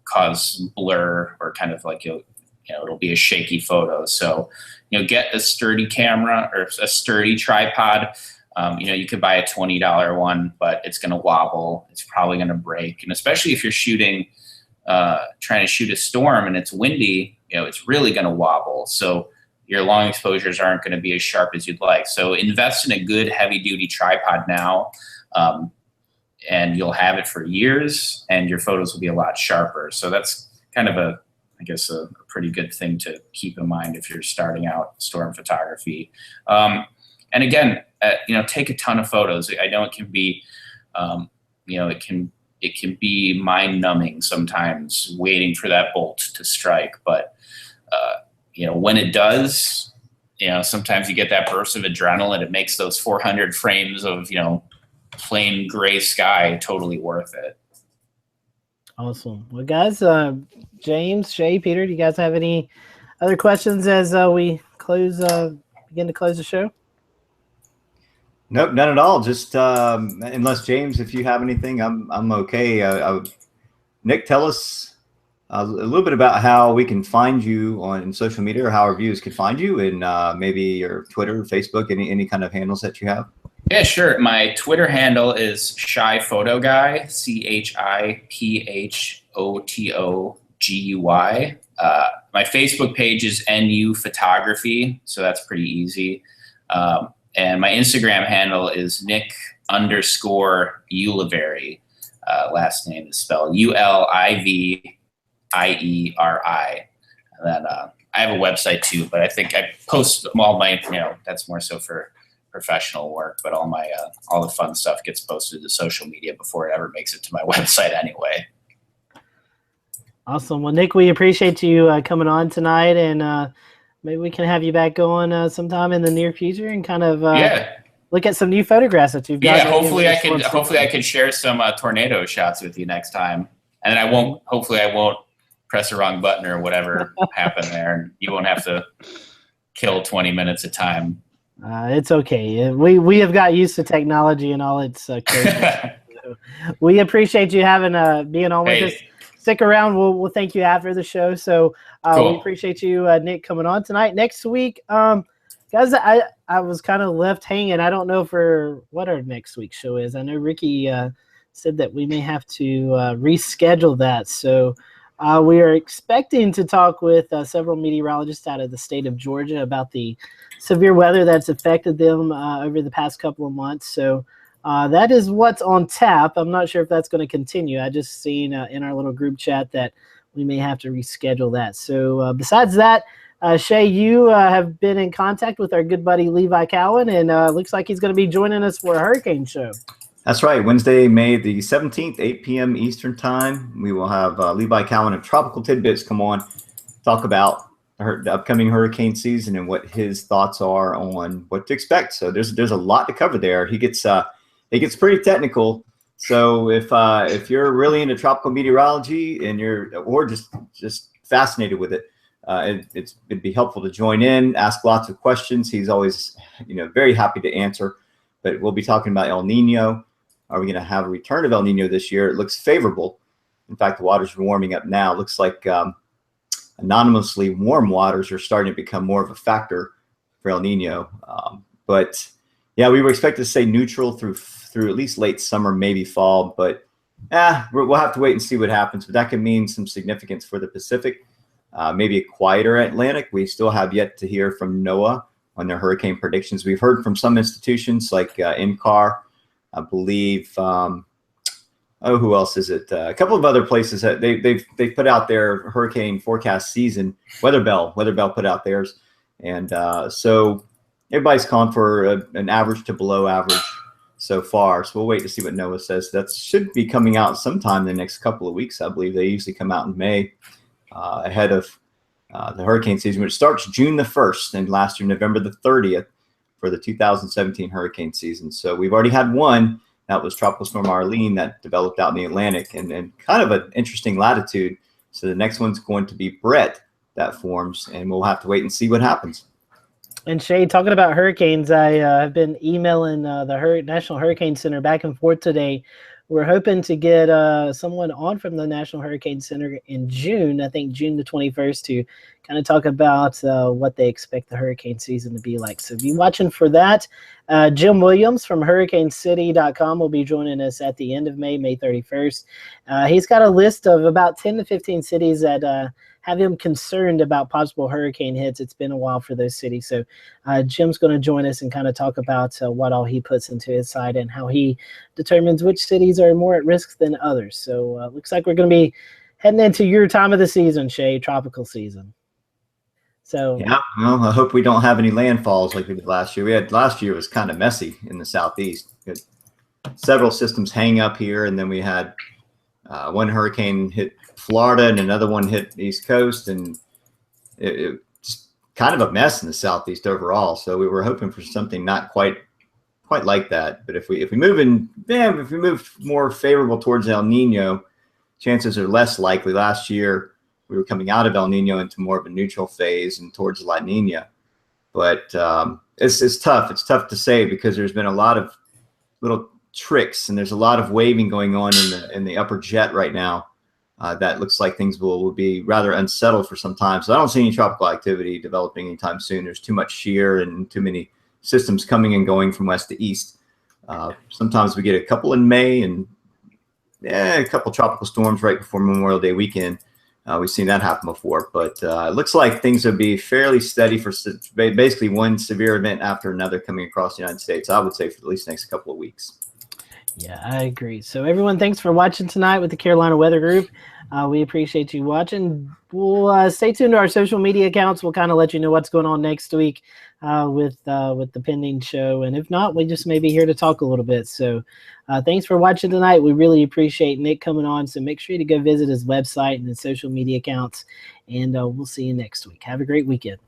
cause blur or kind of like it'll be a shaky photo. So get a sturdy camera or a sturdy tripod. You could buy a $20 one, but it's going to wobble. It's probably going to break. And especially if you're shooting, trying to shoot a storm and it's windy, it's really going to wobble. So your long exposures aren't going to be as sharp as you'd like. So invest in a good heavy duty tripod now, and you'll have it for years and your photos will be a lot sharper. So that's kind of a pretty good thing to keep in mind if you're starting out storm photography. And again, take a ton of photos. I know it can be, it can be mind-numbing sometimes waiting for that bolt to strike. But when it does, sometimes you get that burst of adrenaline. It makes those 400 frames of plain gray sky totally worth it. Awesome. Well, guys, James, Shay, Peter, do you guys have any other questions as we begin to close the show? Nope, none at all. Just unless James, if you have anything, I'm okay. Nick, tell us a little bit about how we can find you on social media, or how our viewers can find you, and maybe your Twitter, Facebook, any kind of handles that you have. Yeah, sure. My Twitter handle is Shy Photo Guy, CHIPHOTOGUY. My Facebook page is NU Photography, so that's pretty easy. And my Instagram handle is Nick_Ulivieri. Last name is spelled ULIVIERI. And then I have a website too, but I think I post all my, that's more so for professional work, but all my all the fun stuff gets posted to social media before it ever makes it to my website anyway. Awesome. Well, Nick, we appreciate you coming on tonight, and maybe we can have you back going sometime in the near future and kind of look at some new photographs that you've got. Yeah, hopefully I can share some tornado shots with you next time, and I won't press the wrong button or whatever happened there, and you won't have to kill 20 minutes of time. It's okay. We have got used to technology and all its crazy. We appreciate you having being on with us. Stick around. We'll thank you after the show. So cool. We appreciate you, Nick, coming on tonight. Next week, guys, I was kind of left hanging. I don't know for what our next week's show is. I know Ricky said that we may have to reschedule that. So we are expecting to talk with several meteorologists out of the state of Georgia about the severe weather that's affected them over the past couple of months. So that is what's on tap. I'm not sure if that's going to continue. I just seen in our little group chat that we may have to reschedule that. So besides that, Shay, you have been in contact with our good buddy Levi Cowan, and looks like he's going to be joining us for a hurricane show. That's right. Wednesday, May the 17th, 8 p.m. Eastern time. We will have Levi Cowan of Tropical Tidbits come on, talk about the upcoming hurricane season and what his thoughts are on what to expect. So there's a lot to cover there. It gets pretty technical. So if you're really into tropical meteorology and or just fascinated with it, it'd be helpful to join in, ask lots of questions. He's always very happy to answer. But we'll be talking about El Nino. Are we going to have a return of El Nino this year? It looks favorable. In fact, the waters are warming up now. It looks like anonymously warm waters are starting to become more of a factor for El Nino. But yeah, we were expected to stay neutral through at least late summer, maybe fall. But we'll have to wait and see what happens. But that could mean some significance for the Pacific, maybe a quieter Atlantic. We still have yet to hear from NOAA on their hurricane predictions. We've heard from some institutions like NCAR, I believe. Who else is it? A couple of other places that they've put out their hurricane forecast season. Weatherbell put out theirs, and so everybody's calling for an average to below average so far. So we'll wait to see what NOAA says. That should be coming out sometime in the next couple of weeks. I believe they usually come out in May, ahead of the hurricane season, which starts June the 1st and lasts through November the 30th for the 2017 hurricane season. So we've already had one. That was Tropical Storm Arlene that developed out in the Atlantic and kind of an interesting latitude. So the next one's going to be Brett that forms, and we'll have to wait and see what happens. And Shay, talking about hurricanes, I have been emailing the National Hurricane Center back and forth today. We're hoping to get someone on from the National Hurricane Center in June, I think June the 21st, to kind of talk about what they expect the hurricane season to be like. So be watching for that. Jim Williams from HurricaneCity.com will be joining us at the end of May 31st. He's got a list of about 10 to 15 cities that have him concerned about possible hurricane hits. It's been a while for those cities. So Jim's going to join us and kind of talk about what all he puts into his site and how he determines which cities are more at risk than others. So looks like we're going to be heading into your time of the season, Shay, tropical season. So yeah, well, I hope we don't have any landfalls like we did last year. Last year was kind of messy in the southeast. We had several systems hang up here, and then we had one hurricane hit Florida and another one hit the East Coast, and it just kind of a mess in the southeast overall. So we were hoping for something not quite like that. But if we move more favorable towards El Nino, chances are less likely. Last year we were coming out of El Nino into more of a neutral phase and towards La Nina. But it's tough. It's tough to say because there's been a lot of little tricks and there's a lot of waving going on in the upper jet right now. That looks like things will be rather unsettled for some time. So I don't see any tropical activity developing anytime soon. There's too much shear and too many systems coming and going from west to east. Sometimes we get a couple in May and a couple tropical storms right before Memorial Day weekend. We've seen that happen before, but it looks like things will be fairly steady for basically one severe event after another coming across the United States, I would say, for at least the next couple of weeks. Yeah, I agree. So everyone, thanks for watching tonight with the Carolina Weather Group. We appreciate you watching. We'll stay tuned to our social media accounts. We'll kind of let you know what's going on next week with the pending show. And if not, we just may be here to talk a little bit. So thanks for watching tonight. We really appreciate Nick coming on. So make sure to go visit his website and his social media accounts. And we'll see you next week. Have a great weekend.